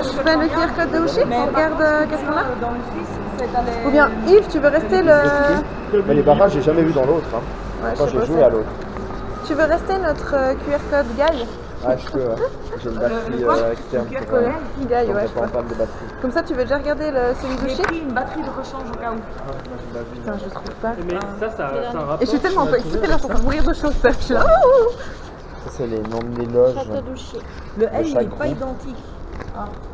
Je fais le QR code de Ouchy. On regarde qu'est-ce qu'on a. Dans le Suisse, c'est allé. Ou bien, Yves, tu veux rester le... Mais les barrages, j'ai jamais vu dans l'autre. Hein. Ouais, Quand je sais j'ai pas, joué ça. à l'autre. Tu veux rester notre QR code Gaï? Ah, je peux, ouais. J'ai une batterie externe. QR pour, code Gaï, quand ouais, j'ai je pas en crois. panne de batterie. Comme ça, tu veux déjà regarder celui J'ai d'Ouchy? pris une batterie de rechange au cas où. Putain, je trouve pas. Mais ça c'est un rapport. Et je suis tellement pas excitée là, je suis en train de mourir de chaud. Je suis là. Ça, c'est les noms des loges. Château d'Ouchy. Le L, il chaque n'est pas groupe. identique.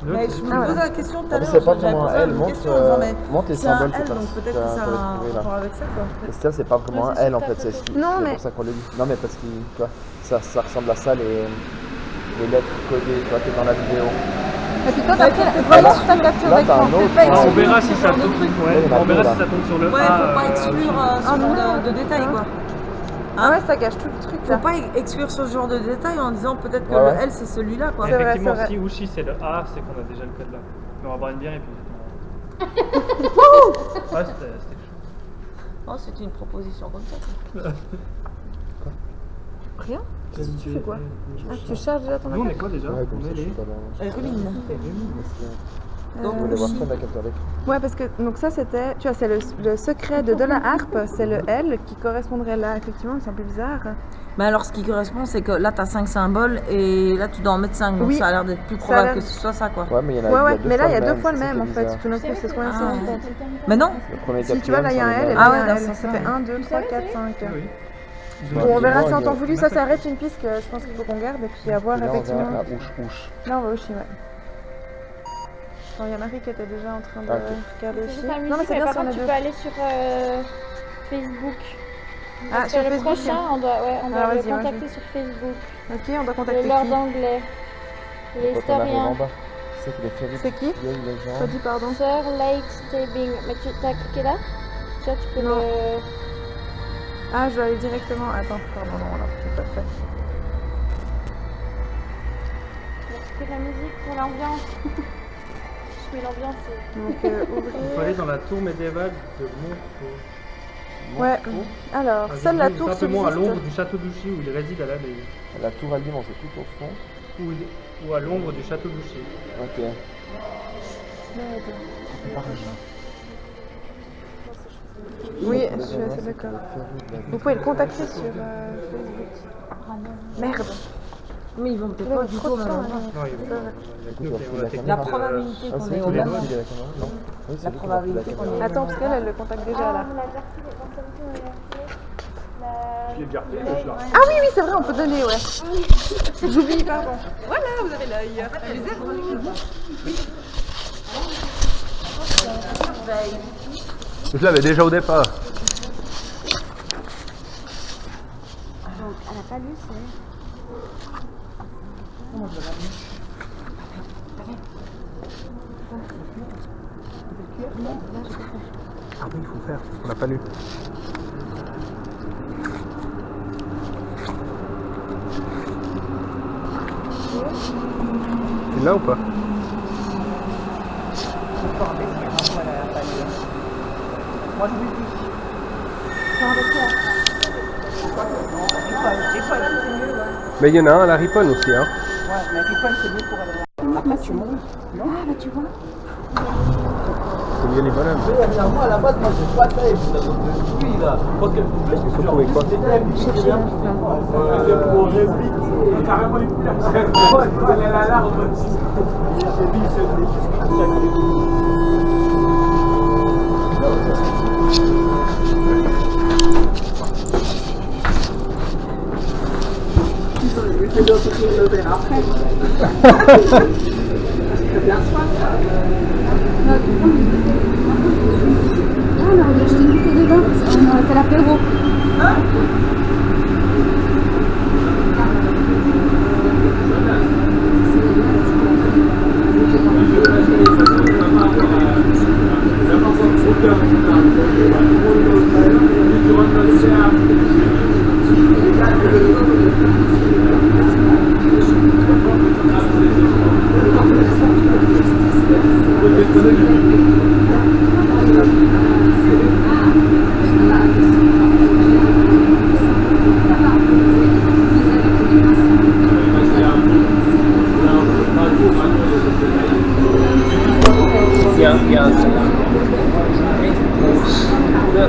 Le- Mais je me Ah, posais voilà. la question tout à Ah, mais l'heure. c'est pas j'avais vraiment posé un L. une Monte, question en disant, mais monte les c'est un symboles L, que donc peut-être t'as que ça a un trouvé là. rapport avec ça, quoi. Esther, c'est pas vraiment Ouais, un c'est L en sur fait, ta c'est photo. Non, c'est mais- pour ça qu'on le dit. Non, mais parce que tu vois, ça ressemble à ça, les lettres codées, tu vois, qui est dans la vidéo. Et puis toi, t'as pris vraiment sur ta capture Là, t'as d'écran. un autre. pas Ah, on exclure verra ce si ça genre de tombe. truc. Ouais, il y en a on verra deux, si là. ça tombe sur le Ouais, A. faut pas exclure ce Ah, genre non. de détails, quoi. Ah ouais, ça gâche tout le truc Faut là. pas exclure ce genre de détails en disant peut-être que Ouais, ouais. le L c'est celui-là, quoi. C'est vrai, Effectivement, c'est vrai. si Ouchy c'est le A, c'est qu'on a déjà le code là. Mais on va boire une bière et puis. Ouais, c'était chaud. Oh, c'est une proposition comme ça. Rien? Tu fais quoi? Ah, tu charges déjà ton Nous on est iPad? quoi déjà? Ouais, comme On ça, est je suis les. pas dans. Ruline. Donc, on va voir ça, la capture d'écran. Ouais, parce que donc ça c'était, tu vois, c'est le secret de la harpe, c'est le L qui correspondrait là, effectivement, c'est un peu bizarre. Mais alors, ce qui correspond, c'est que là, tu as 5 symboles et là, tu dois en mettre 5. Donc, Oui. ça a l'air d'être plus Ça a probable l'air- que ce soit ça, quoi. Ouais, mais il y en a, Ouais, ouais, mais là il y a deux deux fois le c'est ça même en qui est fait. bizarre. Tout d'un coup, c'est ce qu'on vient de se rendre compte. Mais non. Le premier Si tu vois, là il y a un L et quatrième, là Ah il y a ouais, un dans L. ce Ça sens-là. fait 1, 2, 3, 4, 5. Oui. Bon, on verra si en Dis-moi, temps voulu, ça s'arrête une piste que je pense qu'il faut qu'on garde et puis à voir Là, on effectivement. verra la ouche. Là on va aussi, ouais. Attends, il y a Marie qui était déjà en train de Ah, ok. regarder C'est aussi. juste la Non, mais musique, c'est mais bien par si on contre, a tu deux. peux aller sur Facebook. Ah, Parce sur que le Facebook, prochain, hein. on doit Ah, le vas-y, contacter vas-y. sur Facebook. Ok, on doit Le contacter Lord qui? anglais. Quand on arrive en L'historien. bas, c'est qu'il est féerique. C'est qui? Il y a eu les gens. Redis pardon. Sir Late Tabing. Mais tu as cliqué là? Ça, tu peux Non. le. Ah, je dois aller directement. Attends, pardon, non, alors c'est pas fait. Tu fais de la musique pour l'ambiance. Je mets l'ambiance. Donc, Il faut ouvrir. aller dans la tour médiévale de Montfort. Ouais, alors, seule la tour Simplement à l'ombre subsiste. du château d'Ouchy où il réside à l'abbaye. La tour allemande, c'est tout au fond. Ou à l'ombre du château d'Ouchy. Ok. Oui, je suis assez d'accord. Vous pouvez le contacter sur Facebook. Merde. Mais ils vont peut-être Il pas a du trop tout au de même temps. endroit. Non, il Du coup, je vais refiler la La caméra. probabilité Ah, qu'on c'est est lui au qui même va endroit. refiler la caméra, non? Oui, c'est La lui qui va refiler probabilité la qu'on caméra. est. Attends, parce qu'elle, elle le contacte déjà là. Je l'ai déjà fait, mais je l'ai Ah oui, oui, c'est vrai, on peut donner, ouais. J'oublie, pardon. Voilà, vous avez l'œil. Je l'avais déjà au départ. Elle a pas lu, c'est. Ah oui, il faut faire, on l'a pas lu. Tu l'as ou pas? Moi, je lui dis. Mais il y en a un à la Riponne aussi, hein. Ouais, mais Ripon, c'est mieux pour elle. Après, tu montes. Ah, bah tu vois. Il y a les bonhommes. Moi, à la base, moi, j'ai pas de taille. Lui, là. Parce que. Il faut trouver quoi? Pour répliquer. Carrément les couleurs. Elle a l'alarme. Je fais d'autres choses de verre après. Très bien soin. Ah, on aurait dû acheter une bouteille de vin, on aurait fait l'apéro. Il y a un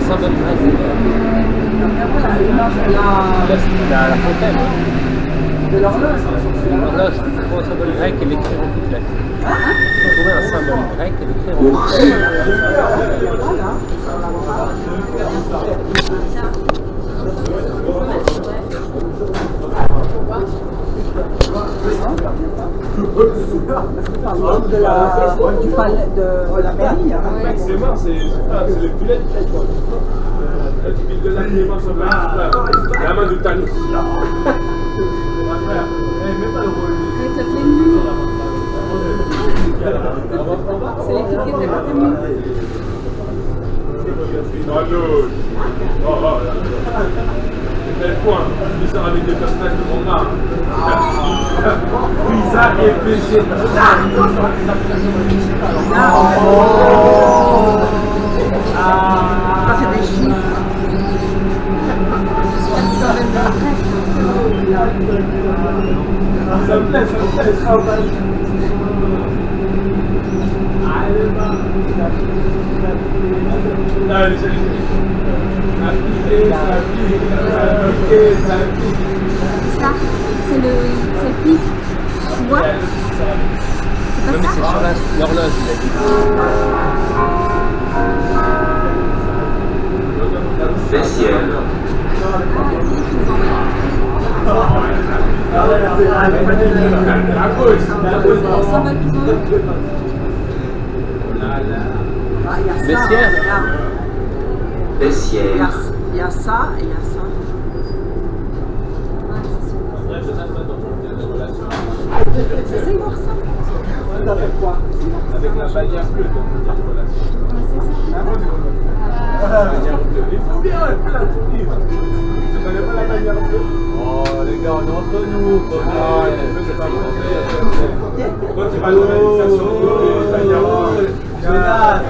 symbole grec. La fontaine. De l'horloge. L'horloge, il faut un symbole grec et l'écrire en toutes lettres. Il faut trouver un symbole grec et l'écrire en toutes lettres. Du palais de la mairie. C'est mort, c'est les poulets de tête. Là, tu piles de la les mains sur la main du talon. Même pas le rôle. Avec la pleine lune. C'est l'équipe qui était pas terminée. Quel point, il sort avec des personnages de mon art. Lisa et PG. Ça, c'est des chiffres. Ça me plaît, ça me plaît. Allez, ça pique. Ça, c'est le pic. Tu vois? C'est Non, mais pas c'est ça? sur l'horloge, il a dit. Bessières. Bessières. Bessières. Il y a ça et il y a ça. J'essaie de voir ça. Ça fait quoi? Avec la bannière bleue dans notre relation. Il faut bien être plein de livres. Tu connais pas la bannière bleue? Oh les gars, on est entre nous. Quand tu vas à l'organisation, bannière bleue. Jonas.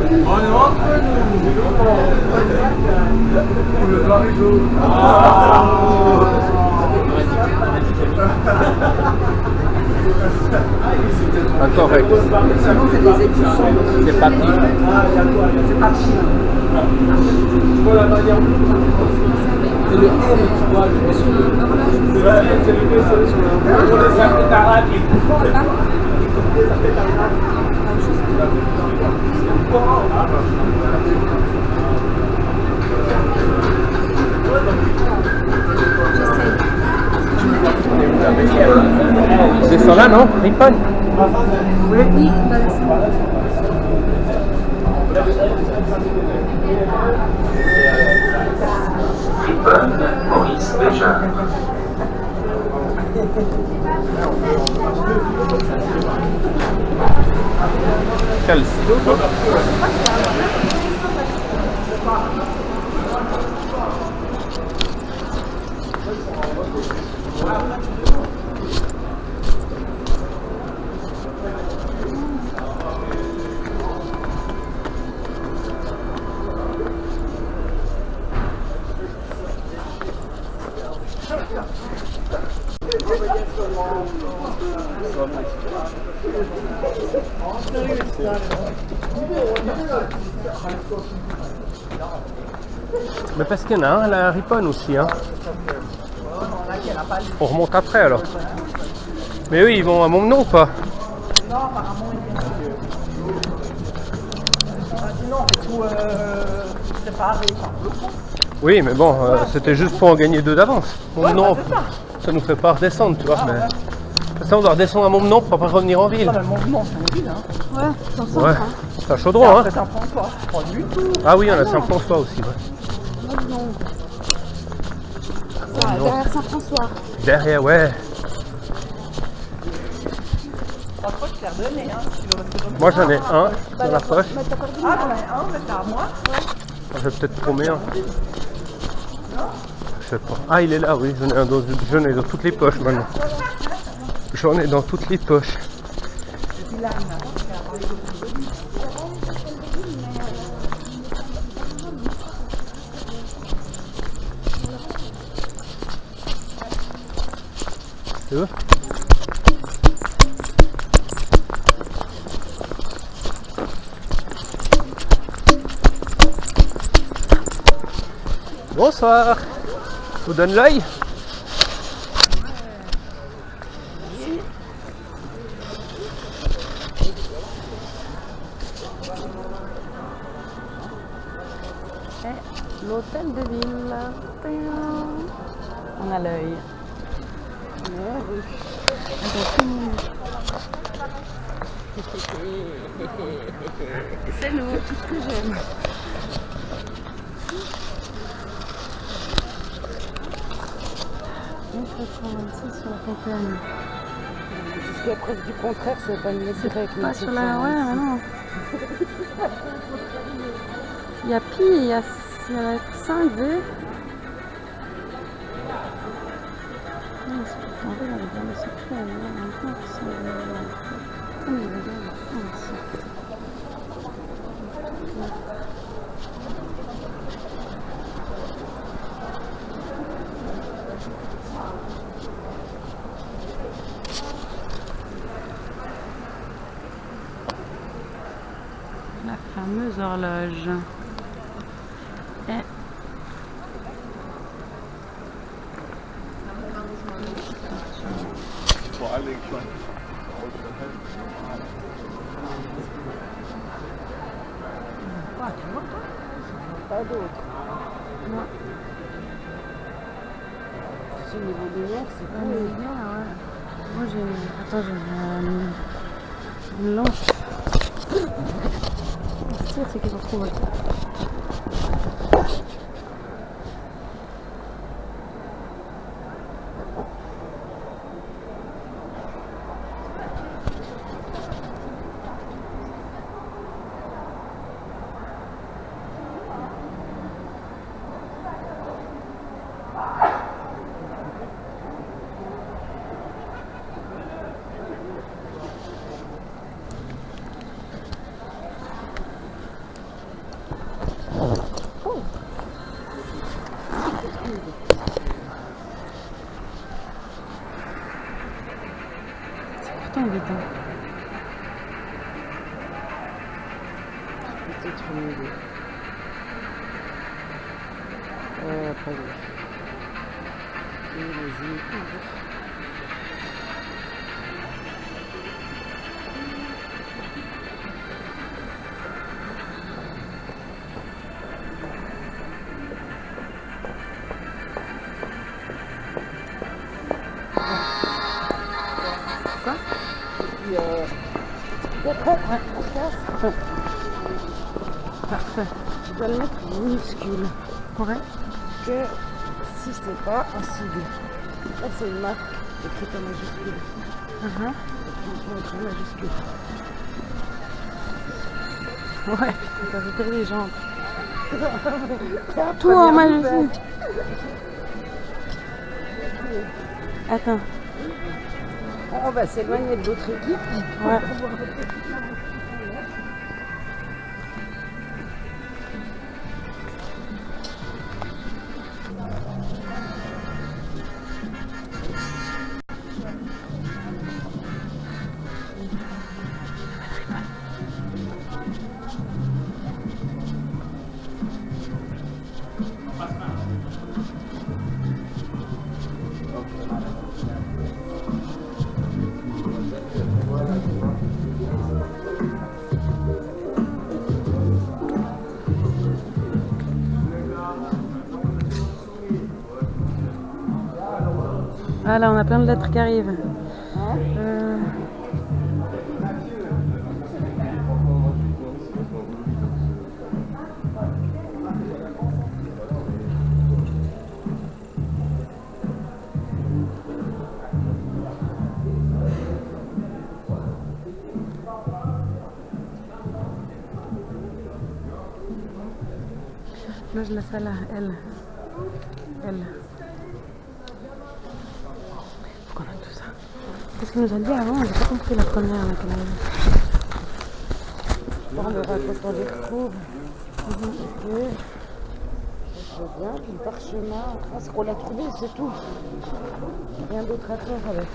On est entre nous. Le soir est chaud. Incorrect. Sinon, c'est des écussons. C'est pas pire. C'est pas chien. Tu vois la bannière bleue? C'est le M, tu vois, le monsieur. C'est le vaisseau sur le secrétariat. C'est ça là, non? Ripon? Oui, bah là, c'est Ripon, Maurice Béja. Mais parce qu'il y en a un à la Riponne aussi. Hein. On remonte après alors. Mais eux, ils vont à Montbenon ou pas? Non, apparemment, sinon, c'est tout séparé. Oui, mais bon, c'était juste pour en gagner 2 d'avance. Montbenon, ça nous fait pas redescendre, tu vois. Mais... ça, on doit redescendre à Montbenon pour pas revenir en ville. Montbenon, c'est une ville, hein. Ouais, c'est en centre, Ouais, hein. c'est à Chaudron, hein. C'est Saint-François, pas du tout. Ah oui, on a Saint-François aussi, ouais. Montbenon. Ouais, derrière Saint-François. Derrière, ouais. Pas trop, je t'ai redonné, hein. Si tu veux rester comme Moi ça. j'en ai un dans la poche. Ah, t'en as un, mais c'est à moi. Je vais peut-être promets un. Je sais pas. Ah, il est là, oui. J'en ai dans toutes les poches maintenant. J'en ai dans toutes les poches. Tu veux? Bonsoir. Je vous donne l'œil. L'hôtel de ville. On a l'œil. C'est nous, tout ce que j'aime. Sur la fontaine. Jusqu'à preuve du contraire, c'est pas une direct. Pas sur la... Ouais, mais non. Il y a Pi, il y a 5V. Non, c'est tout en vrai, dans le secret. La fameuse horloge. Et pas d'autre. Non. C'est au niveau des lumières, c'est pas les lumières, ouais. Moi j'ai une... Attends, j'ai une lampe. C'est qu'ils ont trouvé. C'est embêtant. Peut-être une idée. Pas de... Vas-y. Ouais, on casse. Parfait. Je dois le mettre minuscule. Ouais. Que si c'est pas un sigle. Là, c'est une marque écrite en majuscule. Et puis, je vais écrire majuscule. Ouais, t'as jeté les jambes. Tout en majuscule. Attends. On va s'éloigner de l'autre équipe. Ouais. Ah là, on a plein de lettres qui arrivent. Moi je la fais là, elle. Pourquoi on a tout ça? Qu'est-ce qu'il nous a dit avant? J'ai pas compris la première là qu'elle avait. On verra quand on les retrouve. Ok. Je veux bien, puis le parchemin. Ah, c'est qu'on l'a trouvé, c'est tout. Rien d'autre à faire avec.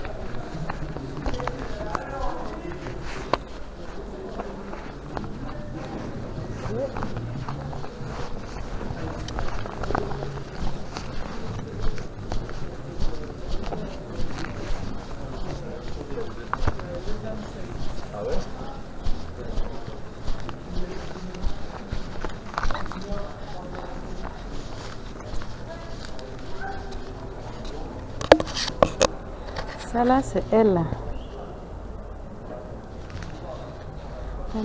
Ça là, c'est elle.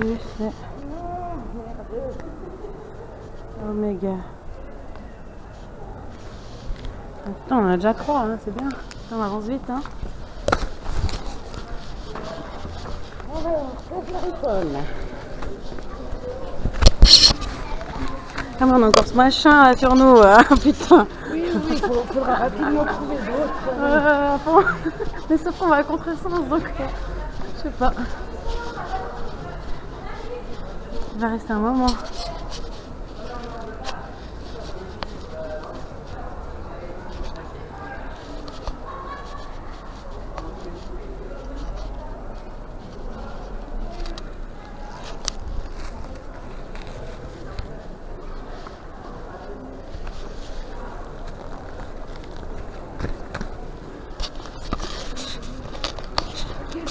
Lui, c'est Oméga. Attends, on en a déjà 3, hein, c'est bien. On avance vite, hein. Alors, c'est l'autone. Ah, mais on a encore ce machin là sur nous, hein. Putain. Oui, il faudra rapidement trouver d'autres. Bon. Mais sauf qu'on va à contresens, donc je sais pas. Il va rester un moment.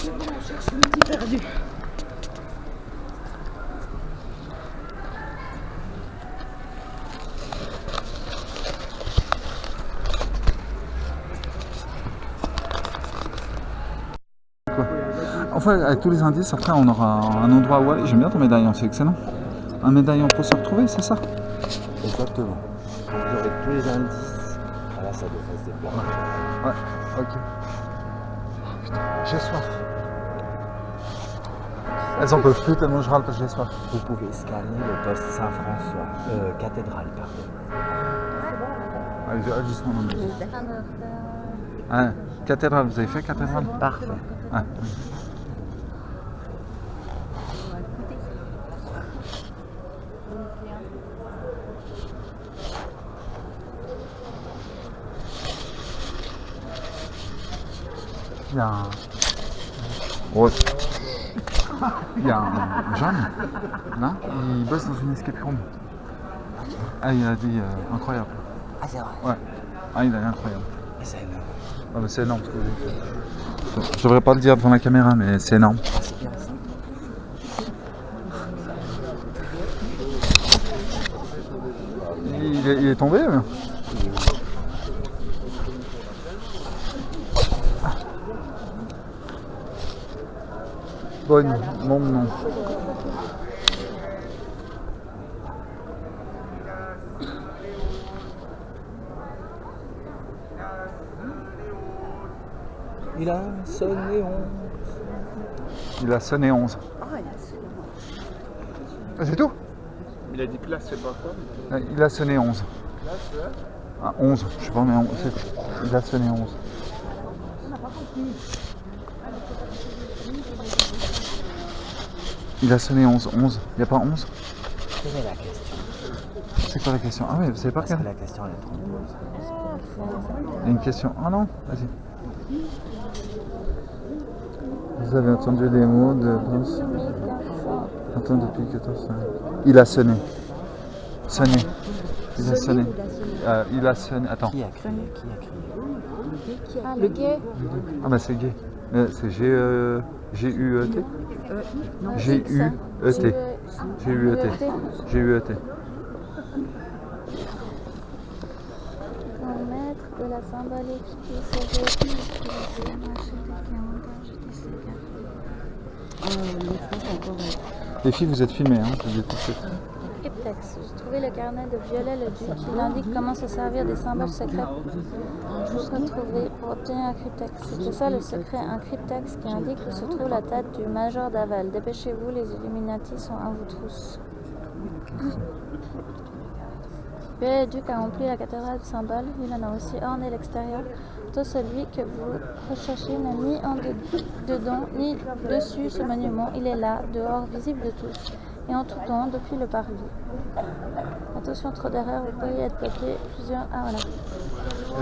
On cherche le petit perdu. Enfin, avec tous les indices, après on aura un endroit où aller. J'aime bien ton médaillon, c'est excellent. Un médaillon pour se retrouver, c'est ça? Exactement. Quand vous aurez tous les indices, ah là ça devrait se déployer. Ouais, ok. Putain, j'ai soif. Elles en peuvent plus tellement je râle parce que j'ai soif. Vous pouvez scanner le poste Saint-François, cathédrale, pardon. Allez, justement, non, mais... cathédrale, vous avez fait cathédrale? Parfait. Ah. Il y a un... Oh. Il y a un jeune, là, il bosse dans une escape room. Ah, il a dit incroyable. Ah, c'est vrai? Ouais. Ah, il est incroyable. C'est énorme. Ah, mais c'est énorme ce que j'ai fait. Je devrais pas le dire devant la caméra, mais c'est énorme. C'est bien ça. Il est tombé, mais... Bonne, mon nom. Il a sonné 11. Il a sonné 11. Ah, c'est tout? Il a dit place, c'est pas quoi? Il a sonné 11. Ah, 11, je sais pas, mais il a sonné 11. Il a sonné 11. 11. Il n'y a pas 11? Quelle est la question? C'est quoi la question? Ah oui, vous savez pas Parce que regarder? la question elle est trompeuse. Il y a une question. Ah non, vas-y. Vous avez entendu des mots de Prince? Entendu depuis 14 ans. Il a sonné. Sonné. Il a sonné. Il a sonné. Attends. Qui a crié? Ah, le gay. Ah bah c'est gay. C'est G-U-E-T. G-U-E-T. G-U-E-T. G-U-E-T. Un maître de la symbolique qui se Les filles, vous êtes filmées, hein, je dis tout de suite. Cryptex. J'ai trouvé le carnet de Violet-le-Duc. Il indique comment se servir des symboles secrets juste retrouvés pour obtenir un cryptex. C'était ça le secret, un cryptex qui indique où se trouve la tête du Major d'Aval. Dépêchez-vous, les Illuminati sont à vous tous. Violet-le-Duc a rempli la cathédrale de symboles. Il en a aussi orné l'extérieur. Tout celui que vous recherchez n'a ni en dedans ni dessus ce monument. Il est là, dehors, visible de tous. Et en tout temps, depuis le parvis. Attention, trop d'erreurs, vous pourriez être bloqué. Plusieurs. Ah voilà.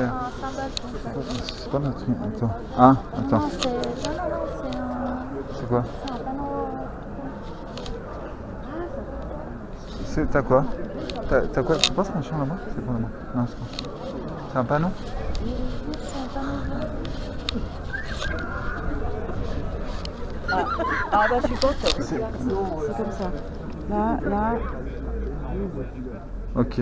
Un symbole comme ça. C'est pas notre truc. Attends. Ah, attends. Non, c'est. Non, c'est un. C'est quoi? C'est un panneau. T'as quoi? T'as quoi? Tu passes mon chien là-bas? C'est quoi là-bas? Non, c'est pas. C'est un panneau? C'est un panneau. Ah bah je suis contente. C'est comme ça. Là. Ok.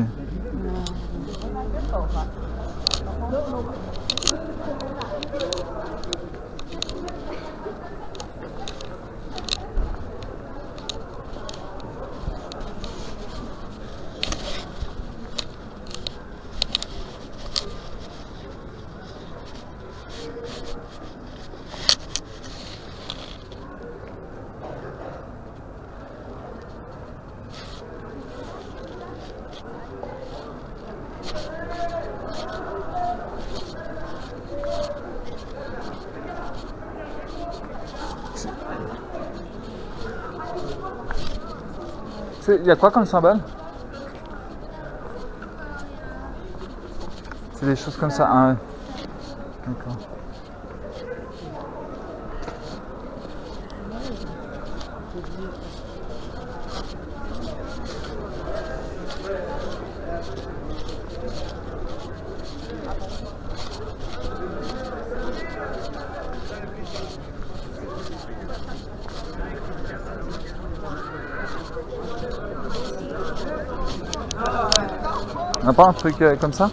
Il y a quoi comme symbole? C'est des choses comme ça. Ah ouais. D'accord. On n'a pas un truc comme ça?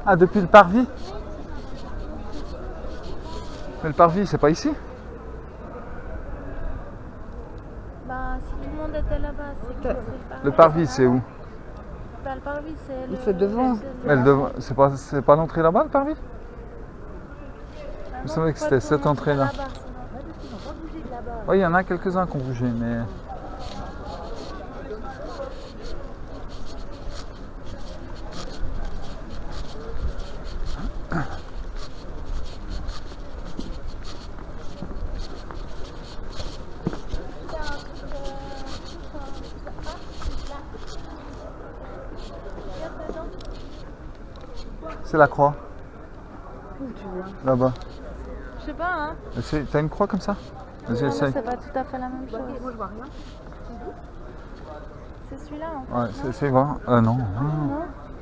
Ah, depuis le parvis? Mais le parvis, c'est pas ici? Bah, si tout le monde était là-bas, c'est que c'est Le parvis, c'est où? Bah, le parvis, c'est. C'est devant. Mais c'est pas l'entrée là-bas, le parvis? Je savais que c'était cette entrée-là. Oui, il y en a quelques-uns qui ont bougé, mais... C'est la croix. Où tu vois? Là-bas. Je sais pas, hein. T'as une croix comme ça? Vas-y, Non, essaye. c'est pas tout à fait la même chose. Moi je vois rien. C'est celui-là, en fait. Ouais, essaye voir. Non. Non.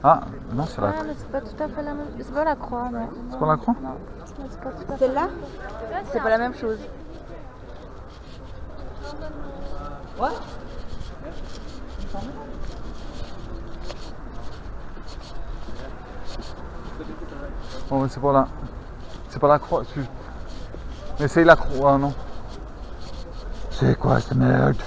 Ah, non, c'est la Ouais, croix. mais c'est pas tout à fait la même. C'est pas la croix, non. C'est pas la croix? Non, c'est pas tout à fait. Celle-là? C'est pas la même chose. Ouais. Bon, mais c'est pas la... C'est pas la croix. Mais c'est la croix, non. C'est quoi cette merde?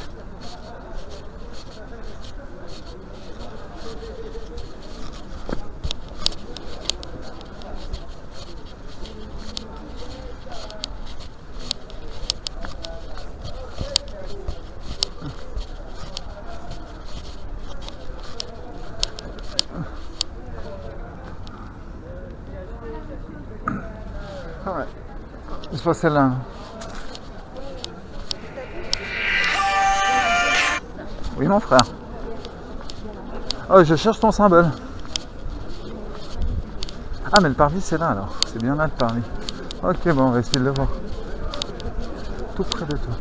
Ah ouais. C'est pas celle-là. Oui, mon frère. Oh, je cherche ton symbole. Ah, mais le parvis, c'est là, alors. C'est bien là, le parvis. Ok, bon, on va essayer de le voir. Tout près de toi.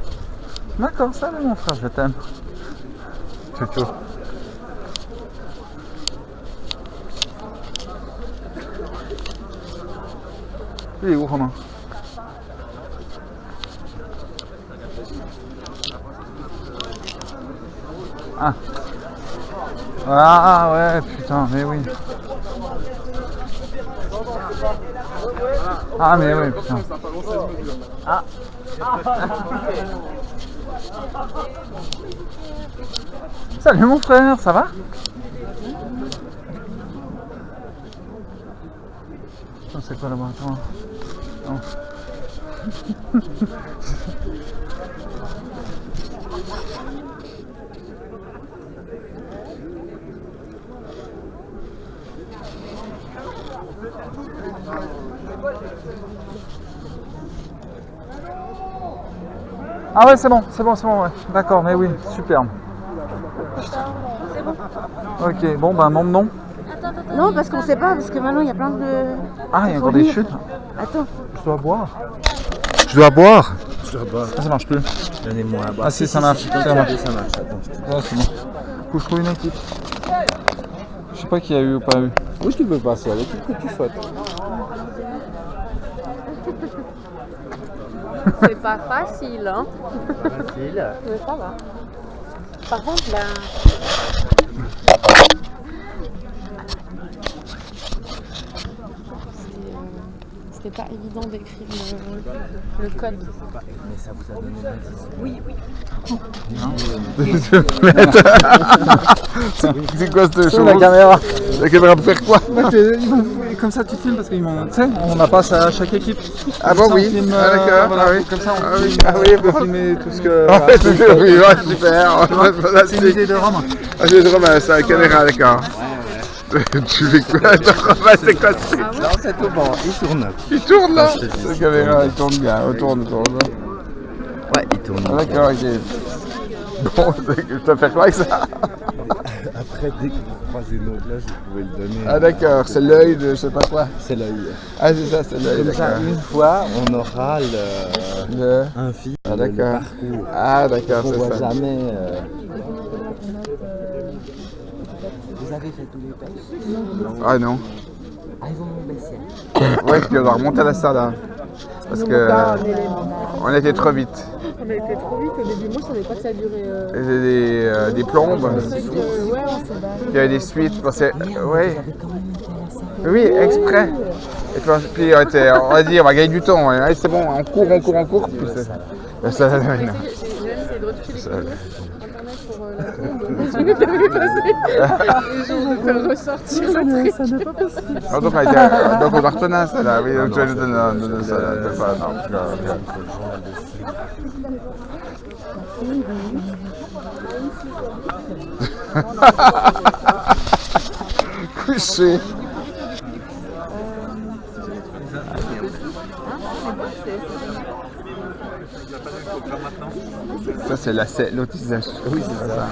D'accord, salut, mon frère, je t'aime. Ciao, ciao. Il est où, Romain? Ah. Ah ouais, putain, mais oui. Ah mais oui, putain. Ah. Salut mon frère, ça va? C'est quoi là-bas? Non. Ah ouais, c'est bon, ouais. D'accord, mais oui, superbe. C'est bon. Ok, bon, ben, mon nom. Non, parce qu'on sait pas, parce que maintenant il y a plein de... Ah, il y a encore des chutes. Attends. Je dois boire. Je dois boire. Ah, ça marche plus. Donnez-moi à boire. Ah si, ça marche. Ça marche. Ça marche, attends. Ouais, c'est bon. Faut que je trouve une équipe. Je sais pas qui a eu ou pas eu. Oui, tu peux passer à l'équipe que tu souhaites. C'est pas facile, hein. Facile. Mais ça va. Par contre, là... C'était pas évident d'écrire le code. Mais ça vous a donné l'indice. Oui, oui. C'est quoi cette chose? La caméra. La caméra pour faire quoi? Comme ça tu filmes parce qu'ils m'ont... Tu sais, on a passe à chaque équipe. Ah bon, oui. Filme, Ah d'accord, voilà, ah oui. comme ça on filme, Ah oui, on peut filmer tout ce que... Ah ouais, c'est oui, ouais, super. C'est une idée de Romain. Ah, c'est drôle, c'est la caméra, d'accord. Tu fais quoi? Romain, c'est quoi? Non, c'est tout bon, il tourne. Il tourne là? La caméra, il tourne bien, tourne. Ouais, il tourne. Ah, d'accord, ok. Bon, je dois faire quoi avec ça? Après, dès que vous croisez l'autre là, vous pouvez le donner. Ah d'accord, c'est l'œil de je sais pas quoi. C'est l'œil. Ah c'est ça, c'est l'œil, Comme ça, d'accord. une fois, on aura un fil. Ah d'accord. Parcours. Ah d'accord, On c'est voit ça. jamais. Vous avez fait tous les tests? Ah non. Ah, ils vont nous baisser. Ouais, puis on doit remonter à la salle. Hein. Parce que on était trop vite. On a été trop vite au début. Moi, je savais pas que ça durait. Il y avait des plombes. Ouais, on s'est barré. Il y avait des suites. Ouais. Oui, exprès. Et puis on a dit on va gagner du temps. Allez, c'est bon, on court. Puis ça, J'ai même essayé de retoucher les coordonnées internet pour la tombe. Je l'ai pas vu passer. Et j'ai dû faire ressortir le truc. Ça n'est pas possible. donc on doit retourner à la salle. Oui, donc tu vas nous donner ça. Couché. Ça c'est l'autisation. Oui, c'est ça.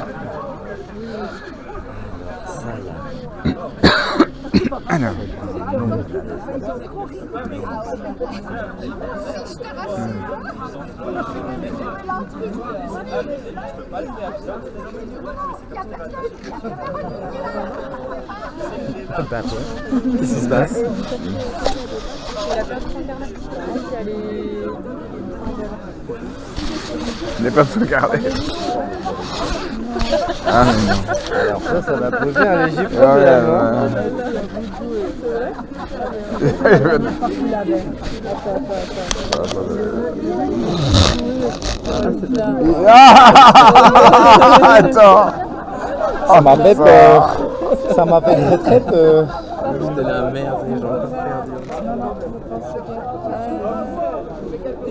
Alors. Qu'est-ce qui se passe? Elle a perdu son carnet. Je n'ai pas pu regarder. Ah mais non. Alors ça va poser un léger Ouais. Attends. Ça m'a fait peur. Ça m'a fait très très peur. C'était la merde, les gens ont perdu.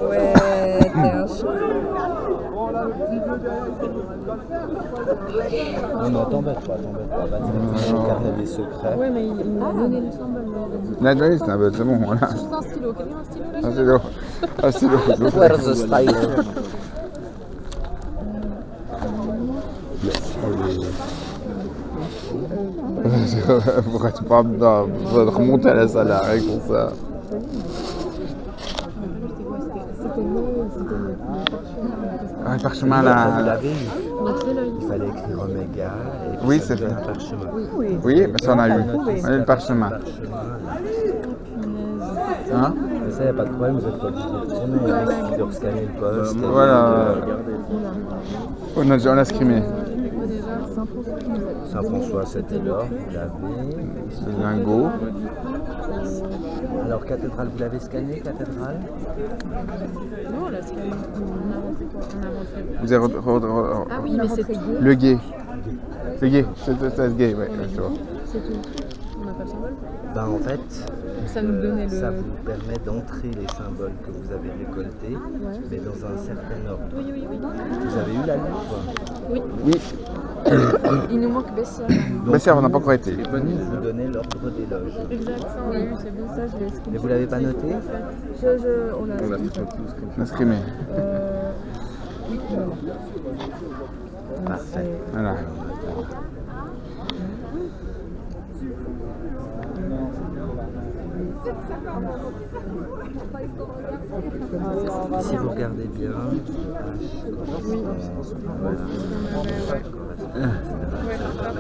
Ouais, t'es un chou. Non, t'embête pas. Vas-y, j'ai gardé les secrets. Ouais, mais il m'a donné le symbole. Là, oui, c'est bon, voilà. Juste un stylo. Quelqu'un a un stylo là? Un stylo. Un stylo. Where's the style? Pourquoi tu parles de remonter à la salle à rien pour ça? Ah, le parchemin là. Vous l'avez eu. Il fallait écrire Oméga. Et puis Oui, ça c'est fait vrai. un parchemin. Oui, mais ça on a eu. On a eu le parchemin. Hein? Mais ça, il n'y a pas de problème, vous êtes pas obligé de tourner. Il suffit de rescanner le poste. Voilà. On a scrimé. Saint-François, c'était l'or, vous l'avez. C'est lingot. Alors, cathédrale, vous l'avez scanné, cathédrale? Non, on l'a scanné. On a inventé quoi? On a inventé. Vous avez Ah oui, mais c'est tout. le guet. Le guet, c'est le guet, ouais, je vois. C'est tout. On n'a pas le symbole? Ben, en fait, ça nous donnait le... ça vous permet d'entrer les symboles que vous avez récoltés, mais dans un certain ordre. Oui. Vous avez eu la Louvre? Oui. Oui. Il nous manque Bessières. Bessières, on n'a pas encore été. C'est venu vous donner l'ordre des loges. Exact, ça on l'a eu, c'est bon, ça je l'ai screené. Et vous l'avez pas noté? On l'a On a scrimé. oui, Parfait. Voilà. Si vous regardez bien, on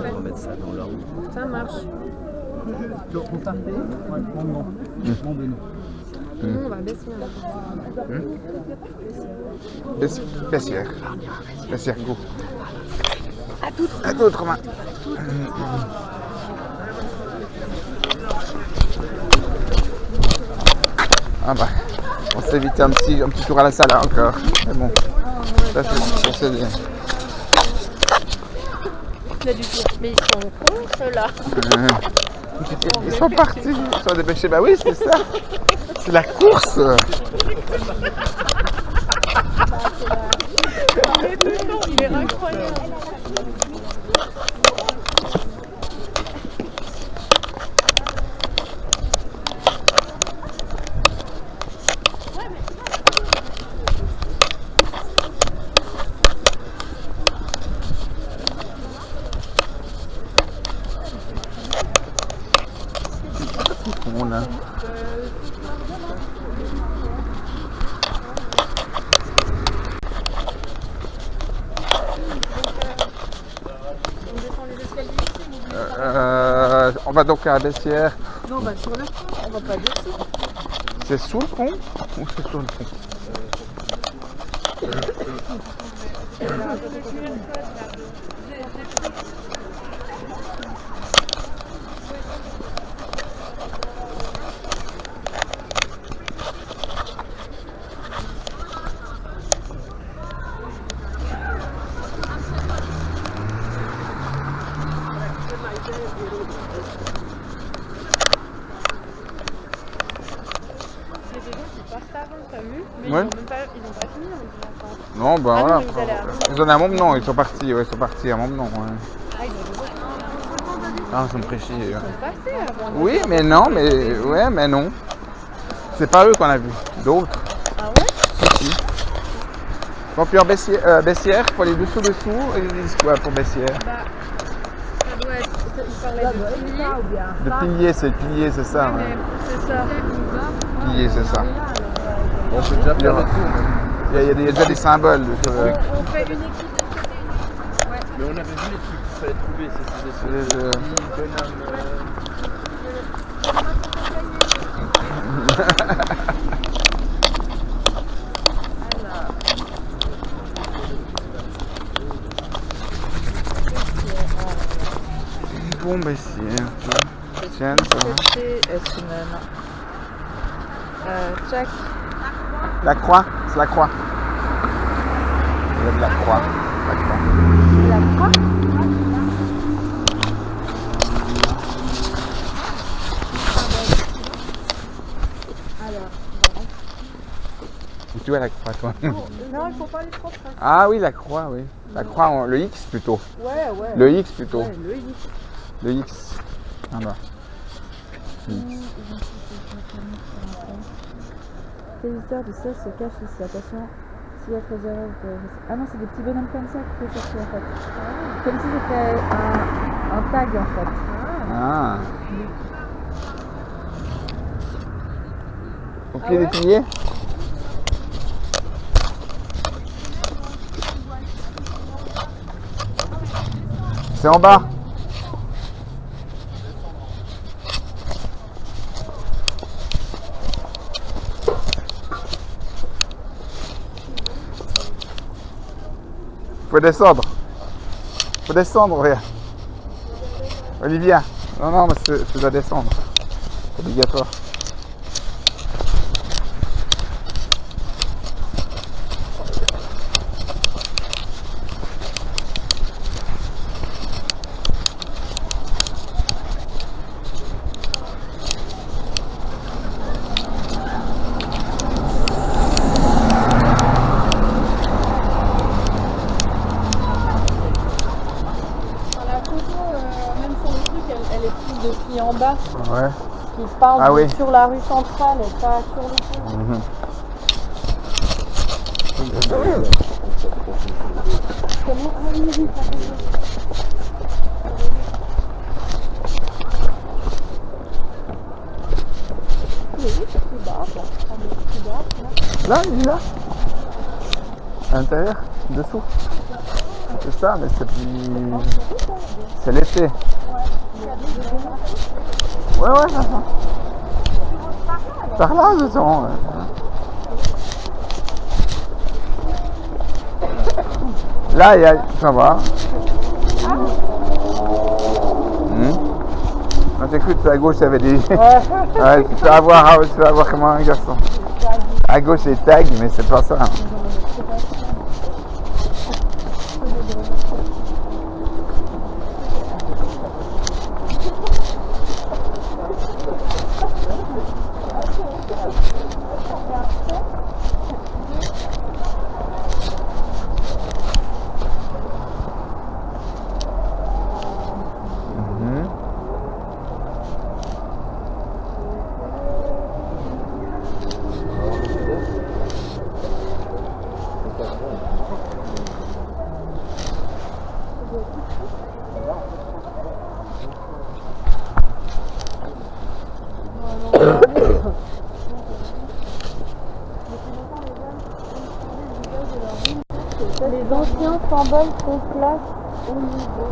va mettre ça dans l'ordre. Ça marche. Vous partez? Ouais, mon nom. Mon Benoît. Nous, on va baisser. Bessières. Bessières, go. À toute, Romain. Ah bah, on s'est évité un petit tour à la salle hein, encore. Mais bon, ça c'est bien. Là du tout. Mais ils sont cons ceux-là. Ils sont partis, ils sont dépêchés. Bah oui, c'est ça. C'est la course. Il est incroyable. On a... on va donc à Bessières. Non, on va sur le pont, on va pas dessus. C'est sous le pont ou c'est sur le pont? Mais ouais. ils n'ont pas fini. Non, bah ah voilà. Non, ils en ont un moment, non, ils sont partis, ouais, ils sont partis à un moment, ouais. Ah, ils ont Ah, ça me ferait chier. Ils sont passés avant. Oui, mais non, mais non. C'est pas eux qu'on a vu, d'autres. Ah ouais? Si. Vampire Bessières, pour les dessous, ils disent quoi pour Bessières? Bah, ça doit être. Ils parlaient de pilier. De pilier, c'est ça. Ouais, Ouais. c'est ça. Pilier, c'est ça. On peut déjà faire le tour. Il y a déjà des symboles. On fait une équipe de ce côté. Ouais. Mais on avait vu les trucs qu'il fallait trouver, c'était des Bon, Bessières. Tiens, ça va. Check. La croix, c'est la croix. Il y a de la croix. La croix? Tu vois la croix, toi? Non, il faut pas les propres. Ah oui, la croix, oui. La croix, le X plutôt. Ouais. Le X plutôt. Ouais, le X. Le X. Ah bah. X. Les histoires du 16 se cachent ici. Attention, s'il y a trop d'erreurs, vous pouvez... Ah non, c'est des petits bonhommes comme ça qu'il faut chercher en fait. Comme si c'était un tag en fait. Ah. Au pied des piliers? C'est en bas. Faut descendre. Faut descendre, regarde. Olivia. Non, non, mais tu dois descendre. C'est obligatoire. En bas, Ouais. qui parle Ah oui. sur la rue centrale et pas sur le pont. Comment? Ah oui, oui, ça Là, il est là. À l'intérieur, dessous. C'est ça, mais c'est plus... C'est l'été. Ouais, ouais, ça va. Par là, je sens. Là, il y a... Ça va. Non, t'écoutes, à gauche, il y avait des... Ouais, tu vas voir comment un garçon. À gauche, c'est tag, mais c'est pas ça. Les anciens symboles font place au niveau.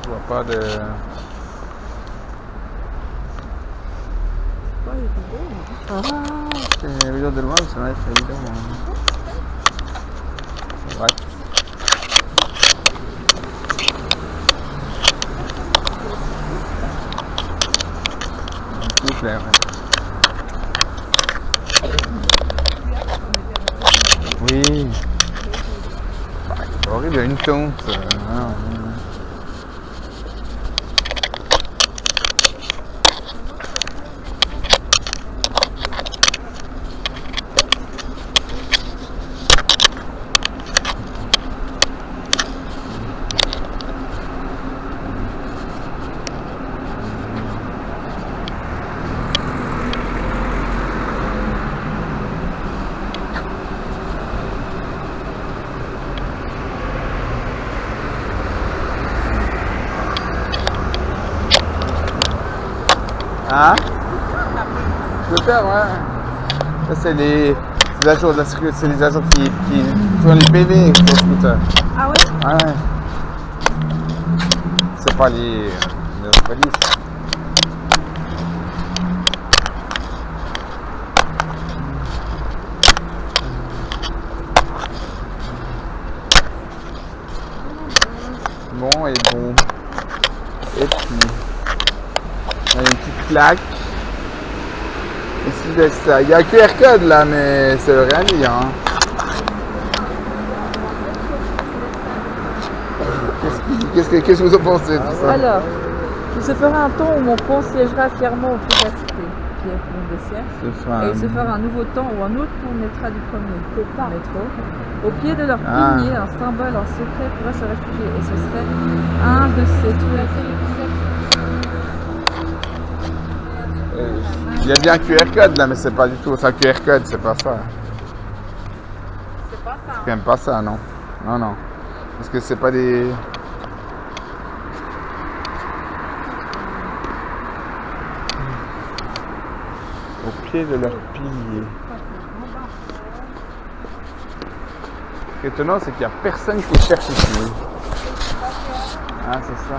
Je vois pas de... C'est la vidéo de loin, c'est vrai, c'est la vidéo. C'est vrai. S'il vous plaît, ouais. Oui. C'est horrible, il y a une tonte. Hein? Je peux faire, ouais. Ça, c'est les Les agents de la sécurité, c'est les agents qui font les PV sur le scooter. Ah ouais? Ouais. C'est pas les polices. Bon et bon. Et puis, il y a une petite plaque. Ici, il y a un QR code là, mais ça veut rien dire. Hein. Qu'est-ce que vous en pensez de tout ça? Alors, il se fera un temps où mon pont siégera fièrement au pied de la cité, qui est pont de Sierre. Et il se fera un nouveau temps où un autre pont naîtra du premier métro. Au pied de leur pilier, un symbole en secret pourrait se réfugier. Et ce serait un de ces trucs. Il y a bien un QR code là, mais c'est pas du tout. C'est un QR code, c'est pas ça. C'est pas ça. C'est quand même pas ça, non. Non, non. Parce que c'est pas des. Au pied de leur pilier. Ce qui est étonnant, c'est qu'il n'y a personne qui cherche ici. Ah, c'est ça.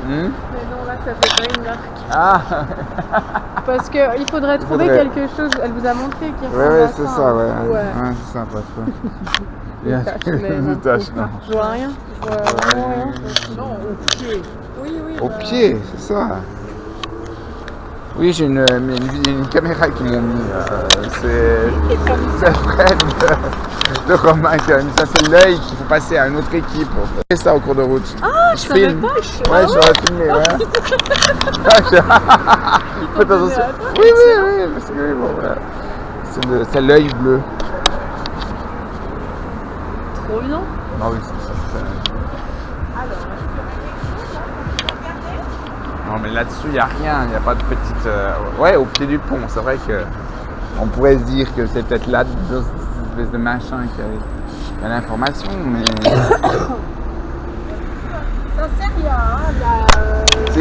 Mais non, là, ça fait pas une marque. Ah. Parce qu'il faudrait trouver quelque chose. Elle vous a montré qui ressemble ouais, à c'est ça. ça, ouais. Ouais. Ouais, c'est ça, pas ça. Il y a Des taches, non. Je vois rien. Je vois vraiment rien. Non, au pied. Oui, oui. Au pied, c'est ça. Oui, j'ai une caméra qui m'ont mis. C'est le frère de Romain qui a mis ça. C'est l'œil qu'il faut passer à une autre équipe. C'est ça au cours de route. Ah, je savais pas. Ouais, j'aurais filmé, ouais. Faites attention. Oui, parce que bon, voilà. C'est l'œil bleu. Trop bien. Ah oui, c'est ça. Non, mais là-dessus, il n'y a rien, il n'y a pas de petite... Ouais, au pied du pont, c'est vrai que on pourrait se dire que c'est peut-être là, cette espèce de machin qui a l'information, mais... Ça sert rien, hein,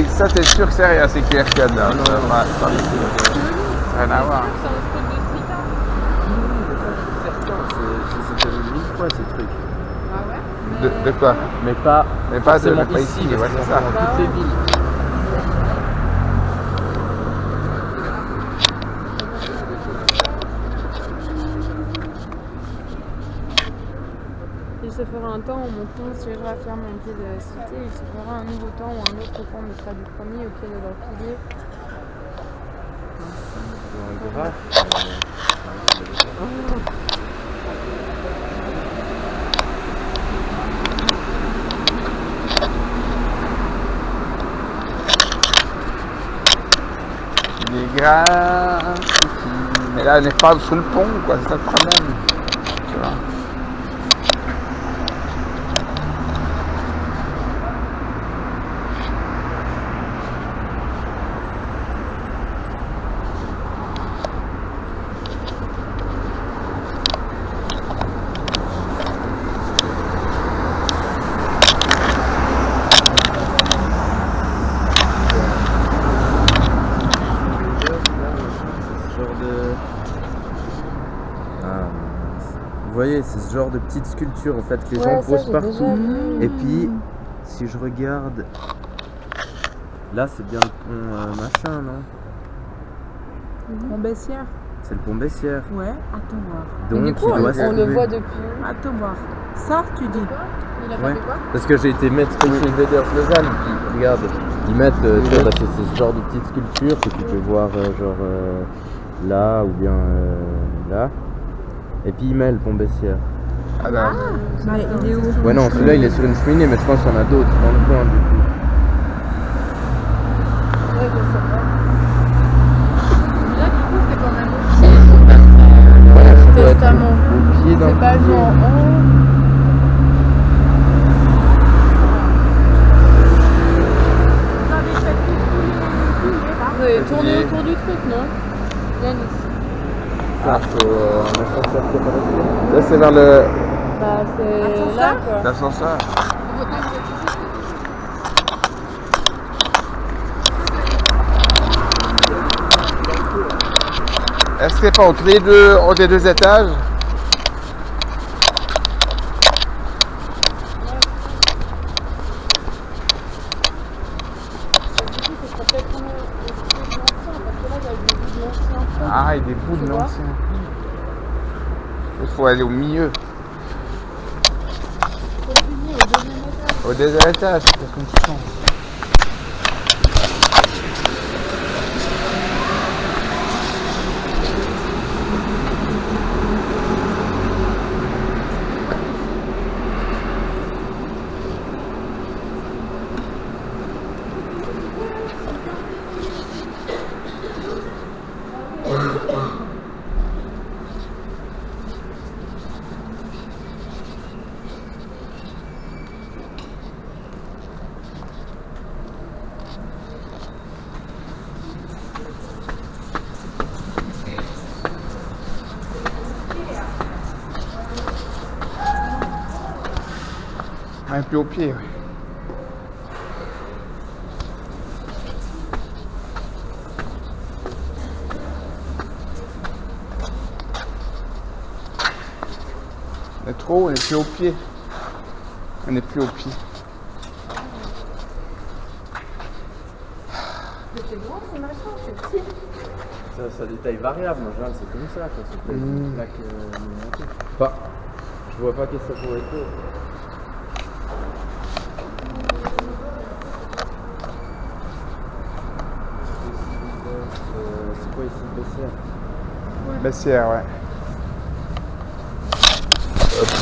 Ça, c'est sûr que c'est rien, c'est QR code, là. Ça n'a rien à voir. C'est un spot de street art. C'était mille fois ces trucs. Ah ouais. De quoi? Mais pas ici, ouais, c'est ça. Dans toutes les villes. Il se fera un temps où mon pont siégera fièrement au pied de la cité. Il se fera un nouveau temps où un autre pont mettra du premier au pied de leur pilier. Des gras... Mais là, on n'est pas sous le pont, quoi, c'est ça le problème. Tu vois. Vous voyez, c'est ce genre de petites sculptures en fait que les gens posent partout. Et puis, si je regarde, là c'est bien le pont machin, non? Pont Bessières. c'est le pont Bessières. Ouais, attends voir. Donc du coup, il doit se on le trouver. voit depuis. Attends voir. Ça, tu dis. Ouais. Parce que j'ai été maître Veders Lausanne, puis regarde, ils mettent tu vois, c'est ce genre de petites sculptures que tu peux voir là ou bien là. Et puis il met le pont Bessières. Ah bah, Bah, il est où? Ouais non, celui-là il est sur une cheminée, mais je pense qu'il y en a d'autres dans le coin du coup. Ouais, je sais pas. Là, du coup, c'est quand même au pied. Ouais, ça doit être Testament. au pied d'un C'est pas pilier. genre en haut. Vous avez tourné autour du truc, non? Yannis. Ah, faut un ascenseur qui est par ici. Là c'est vers le... Bah, c'est là, quoi. l'ascenseur. Est-ce que c'est pas entre les deux étages? Ah, il y a des bouts de l'ancien. Il faut aller au milieu. Au deuxième étage, c'est comme ça. Un peu au pied, oui. On est trop haut, on est plus au pied. On est plus au pied. Ça détaille variable, en général c'est comme ça, quoi. Ça peut être une plaque monumentale. Enfin, je vois pas qu'est-ce que ça pourrait être. C'est quoi ici, Bessières? Bessières, ouais.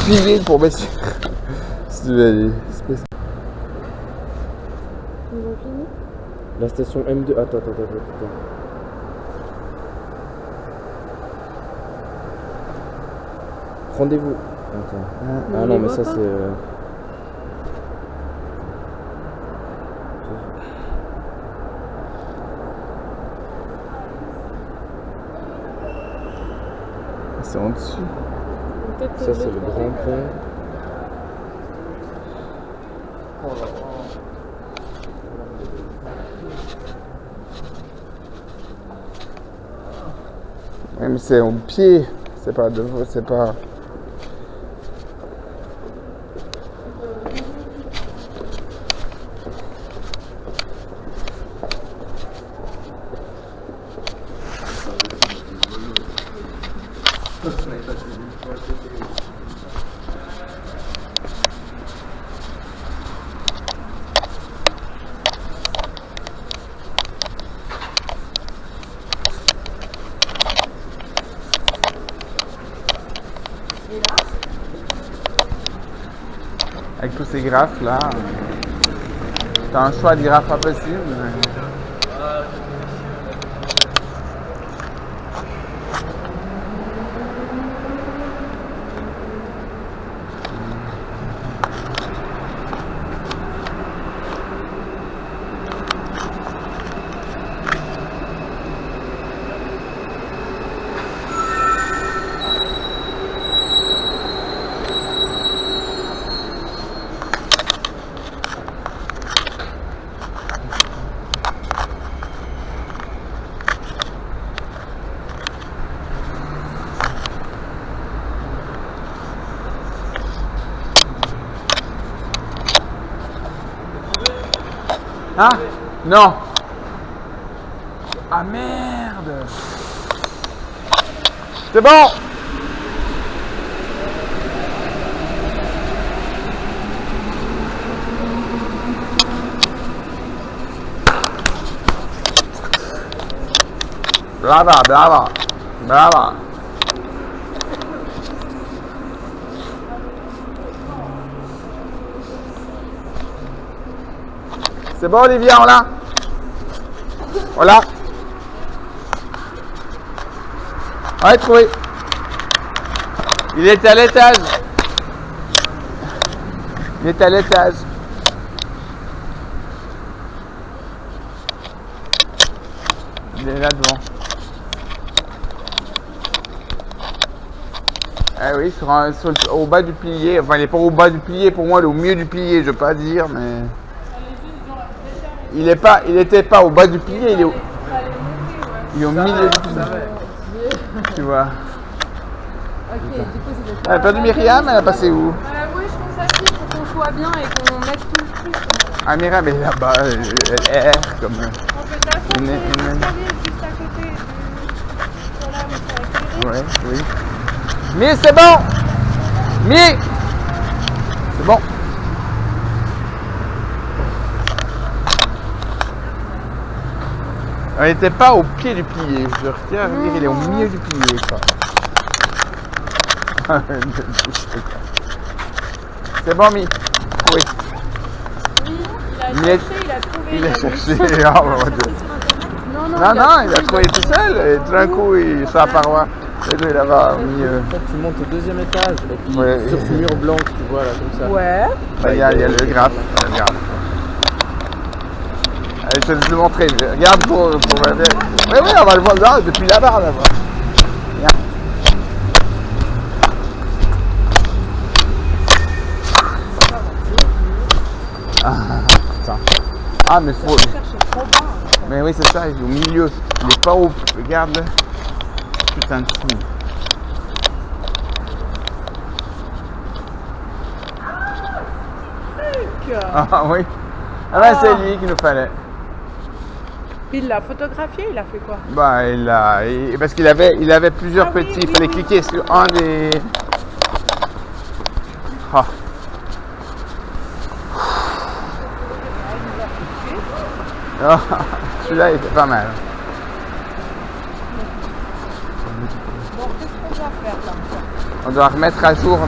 Pilier pour Bessières. Si tu veux aller. Ils ont fini? La station M2. Attends. Rendez-vous. Attends. Ah non, mais ça c'est. C'est en dessus. Ça c'est le grand pont. Ouais, mais c'est au pied. C'est pas de c'est pas. Avec tous ces graphes là, t'as un choix de graphes pas possible. Ah non. Ah merde. C'est bon. Brava, brava, brava. C'est bon, Olivia, on l'a. Voilà. Ouais, trouvé. Il est à l'étage. Il est à l'étage. Il est là devant. Ah oui, au bas du pilier. Enfin, il n'est pas au bas du pilier. Pour moi, il est au milieu du pilier. Je ne veux pas dire, mais... Il était pas au bas du pilier. Il est au milieu du pilier. Tu vois. Ok, du coup, c'est Elle a perdu Myriam, elle a passé où? Oui, je pense aussi, pour qu'on soit bien et qu'on mette tout le truc. Ah, Myriam est là-bas, elle erre comme... On peut t'asseoir juste à côté de là où c'est éclairé. Ouais, oui. Mais c'est bon! Mais c'est bon. Elle n'était pas au pied du pilier. Je retiens à dire, il est au milieu du pilier, quoi. C'est bon, Mi? Oui. Oui, il a trouvé. Il a cherché. Oh, mon Dieu. Non, il a trouvé tout seul. Et tout d'un coup, il est sur la paroi. Et lui, là-bas, au milieu. En fait, tu montes au deuxième étage. Et puis, sur ce mur blanc que tu vois là, comme ça. Ouais. Il y a le graphe. Allez, je vais te le montrer. Regarde pour oui, on va le voir là, depuis là-bas. Regarde. Putain. Ah, mais faut... Mais oui, c'est ça, il est au milieu. Il n'est pas au... Regarde. Putain de fou. Ah oui. Ah ben, c'est lui qu'il nous fallait. Il l'a photographié, il a fait quoi? Bah, parce qu'il avait plusieurs petits. Il fallait cliquer sur un des. Ah. Oh, celui-là, il était pas mal. Bon, qu'est-ce qu'on doit faire là? On doit remettre à jour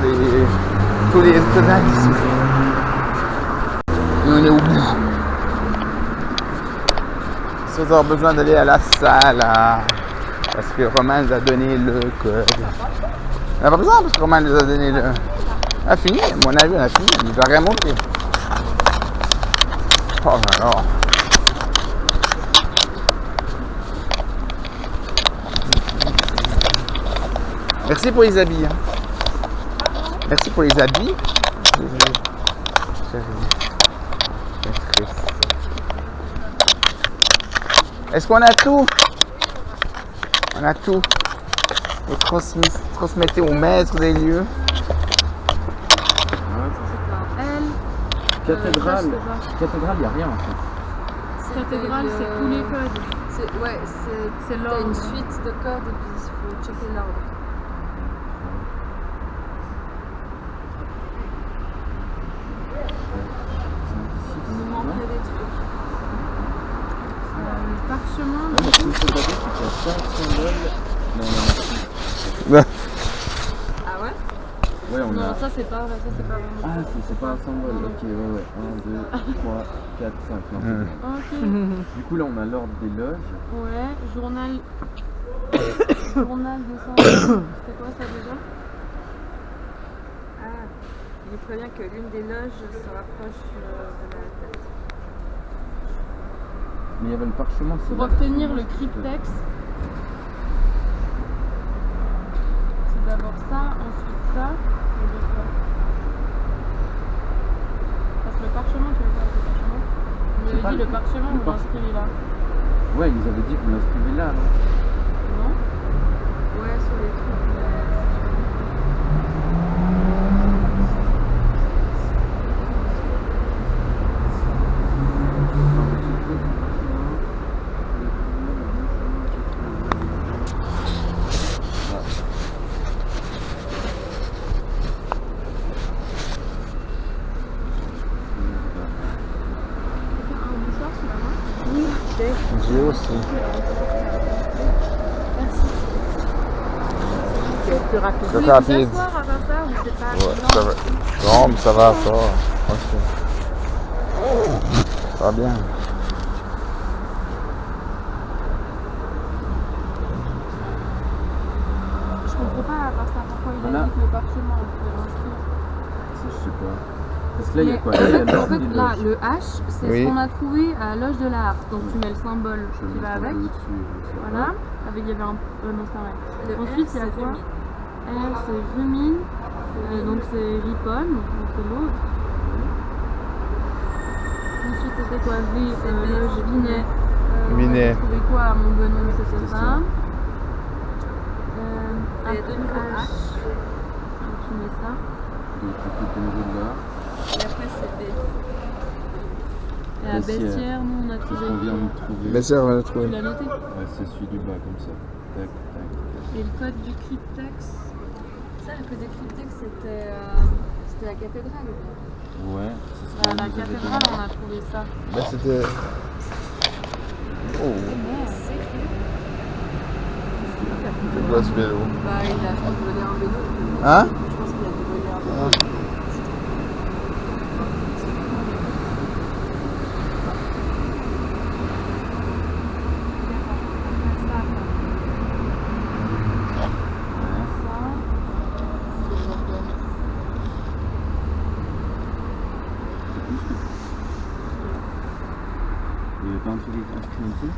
tous les automatismes. Et on est au bout. Sans avoir besoin d'aller à la salle, parce que Romain nous a donné le code. On n'a pas besoin parce que Romain nous a donné le... On a fini, à mon avis, on a fini. Il ne doit rien monter. Oh là là. Merci pour les habits. Hein. Merci pour les habits. Est-ce qu'on a tout? On a tout. Vous transmettez au maître des lieux. Cathédrale, il n'y a rien en fait. Cathédrale, c'est tous les codes. Ouais, c'est l'ordre. T'as une suite de codes et puis il faut checker l'ordre. Il nous manquait des trucs. Parchemin. Ce qu'il faut regarder, c'est qu'il y a 5 symboles. Ah ouais? Ouais, on non, a... ça c'est pas vraiment. Ah, c'est pas un symbole. Ok, ouais. 1, 2, 3, 4, 5. Non, c'est bon. Ok. Du coup, là, on a l'ordre des loges. Ouais, journal. Journal de santé. C'était quoi ça déjà? Ah, il prévient que l'une des loges se rapproche de la tête. Mais il y avait le parchemin. Pour obtenir le cryptex, c'est d'abord ça, ensuite ça, et de quoi? Parce que le parchemin, tu veux pas le parchemin? Vous avez dit le parchemin, vous l'inscrivez là. Ouais, ils avaient dit que vous l'inscrivez là, non? Non? Ouais, sur les trucs. Dieu aussi. C'est plus rapide. C'est rapide. Vous asseoir avant ça ou c'est pas Ouais, ça va. Non, mais ça va, ça va. Tranquille. Ça va bien. Je comprends pas à part ça pourquoi il a Voilà. dit que le parchemin on pouvait l'inscrire. Ça, je sais pas. Parce que là, il y a quoi? En Là, il y a fait, l'ordre des là, loges. le H, c'est Oui. ce qu'on a trouvé à la loge de la Harpe. Donc tu mets le symbole Je qui vais va mettre avec. au-dessus, je sais pas. Voilà. Avec, il y avait un. Non, c'est pareil. Ensuite, il y a quoi? R, c'est Rumine. Donc c'est Ripon. Donc c'est l'autre. Ensuite, c'était quoi? V, loge Vinet. Vinet. On a trouvé quoi à Montbenon? C'était ça. Il y a de nouveau H. H. Donc tu mets ça. Donc, tu coupes le niveau de là. Et après, c'est B. Et à Bessières, nous, on a C'est ce trouvé. qu'on vient de trouver. Bessières, on va le Tu trouver. l'as noté? Ouais, c'est celui du bas, comme ça. Tac, tac. Et le code du cryptex? Ça, le code de cryptex, c'était la cathédrale. Ouais, c'est ce À qu'on la nous avait cathédrale, donné. on a trouvé ça. Là, c'était. Oh, c'est quoi ce vélo? Bah, il a volé un vélo. Hein? Je pense qu'il a volé un vélo. Il y avait pas un truc inscrit en dessous?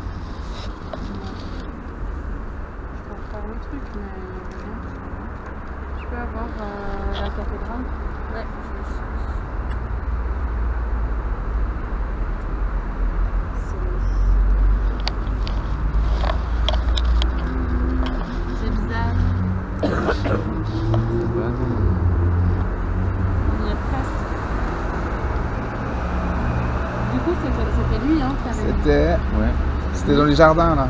Je peux refaire le truc, mais rien. Je peux avoir la cathédrale? Ouais, je le cherche. C'est bizarre. On y est presque. Du coup, c'était lui, hein, qui avait dit. C'était dans les jardins, là.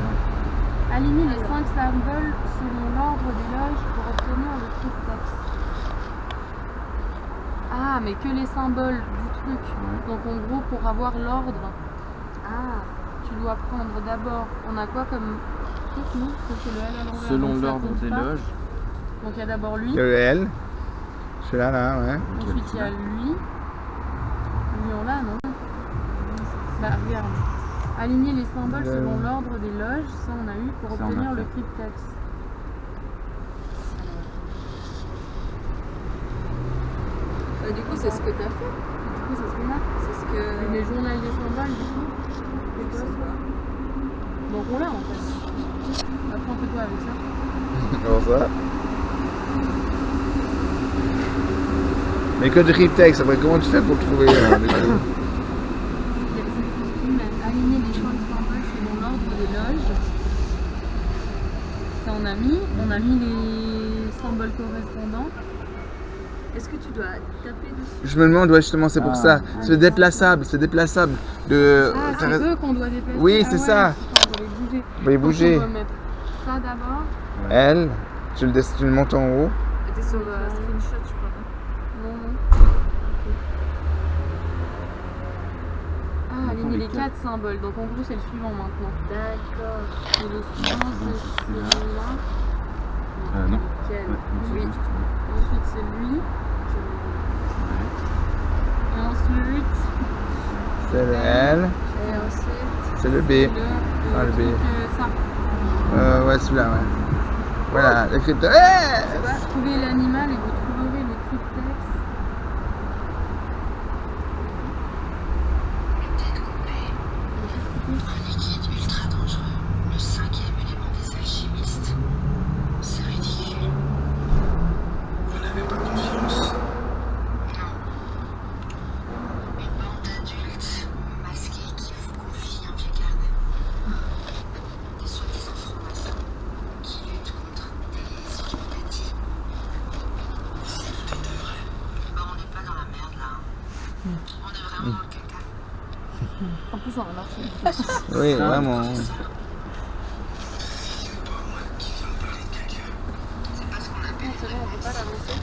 Aligner les 5 symboles selon l'ordre des loges pour obtenir le cryptex. Ah, mais que les symboles du truc. Donc en gros, pour avoir l'ordre, tu dois prendre d'abord, on a quoi comme truc, nous? Ça, c'est le L à l'envers. Selon donc ça l'ordre compte des pas. loges. Donc il y a d'abord lui. Il y a le L. Celui-là, là, ouais. Ensuite il y a lui. Lui on l'a, non? Bah regarde. Aligner les symboles selon l'ordre des loges, ça on a eu pour Ça, on a obtenir fait. le cryptex. Bah, du coup, c'est ce que t'as fait. Du coup c'est ce qu'on a. C'est ce que. Les journaux des symboles du coup. C'est quoi? Donc on l'a en fait. Après on fait quoi avec ça? Comment ça? Mais que de cryptex, après comment tu fais pour le trouver les trucs? Aligner les 5 symboles selon l'ordre des loges. Ça on a mis les symboles correspondants. Est-ce que tu dois taper dessus? Je me demande, ouais, justement, c'est pour ça. C'est déplaçable, c'est déplaçable. De... Ah, c'est eux qu'on doit déplacer. Oui, Ah c'est ouais, ça. putain, on doit les bouger. On va les Donc, bouger. on doit mettre ça d'abord. L, tu le montes en haut. T'es sur le screenshot, je crois. Non, non. Ah, aligner les 4 symboles. Donc en gros, c'est le suivant maintenant. D'accord. Et le suivant, c'est celui-là. Non. Quel? Oui. Ensuite, c'est lui. Et ensuite, C'est le L. Et ensuite. C'est le B. Ah, le B. ça. Ouais, celui-là, ouais. Voilà, le cryptex. Vous trouvez l'animal et vous trouverez le cryptex. Un liquide ultra dangereux, le 5e élément des alchimistes. C'est ridicule. Vous n'avez pas confiance? Non. Une bande d'adultes masqués qui vous confient un vieux carnet. Des soi-disant francs-maçons qui luttent contre des Illuminati. Si tout était vrai. Bah, on n'est pas dans la merde là. On est vraiment dans le caca. En plus, on a marché. Oui, vraiment. C'est bon, on peut pas l'avancer.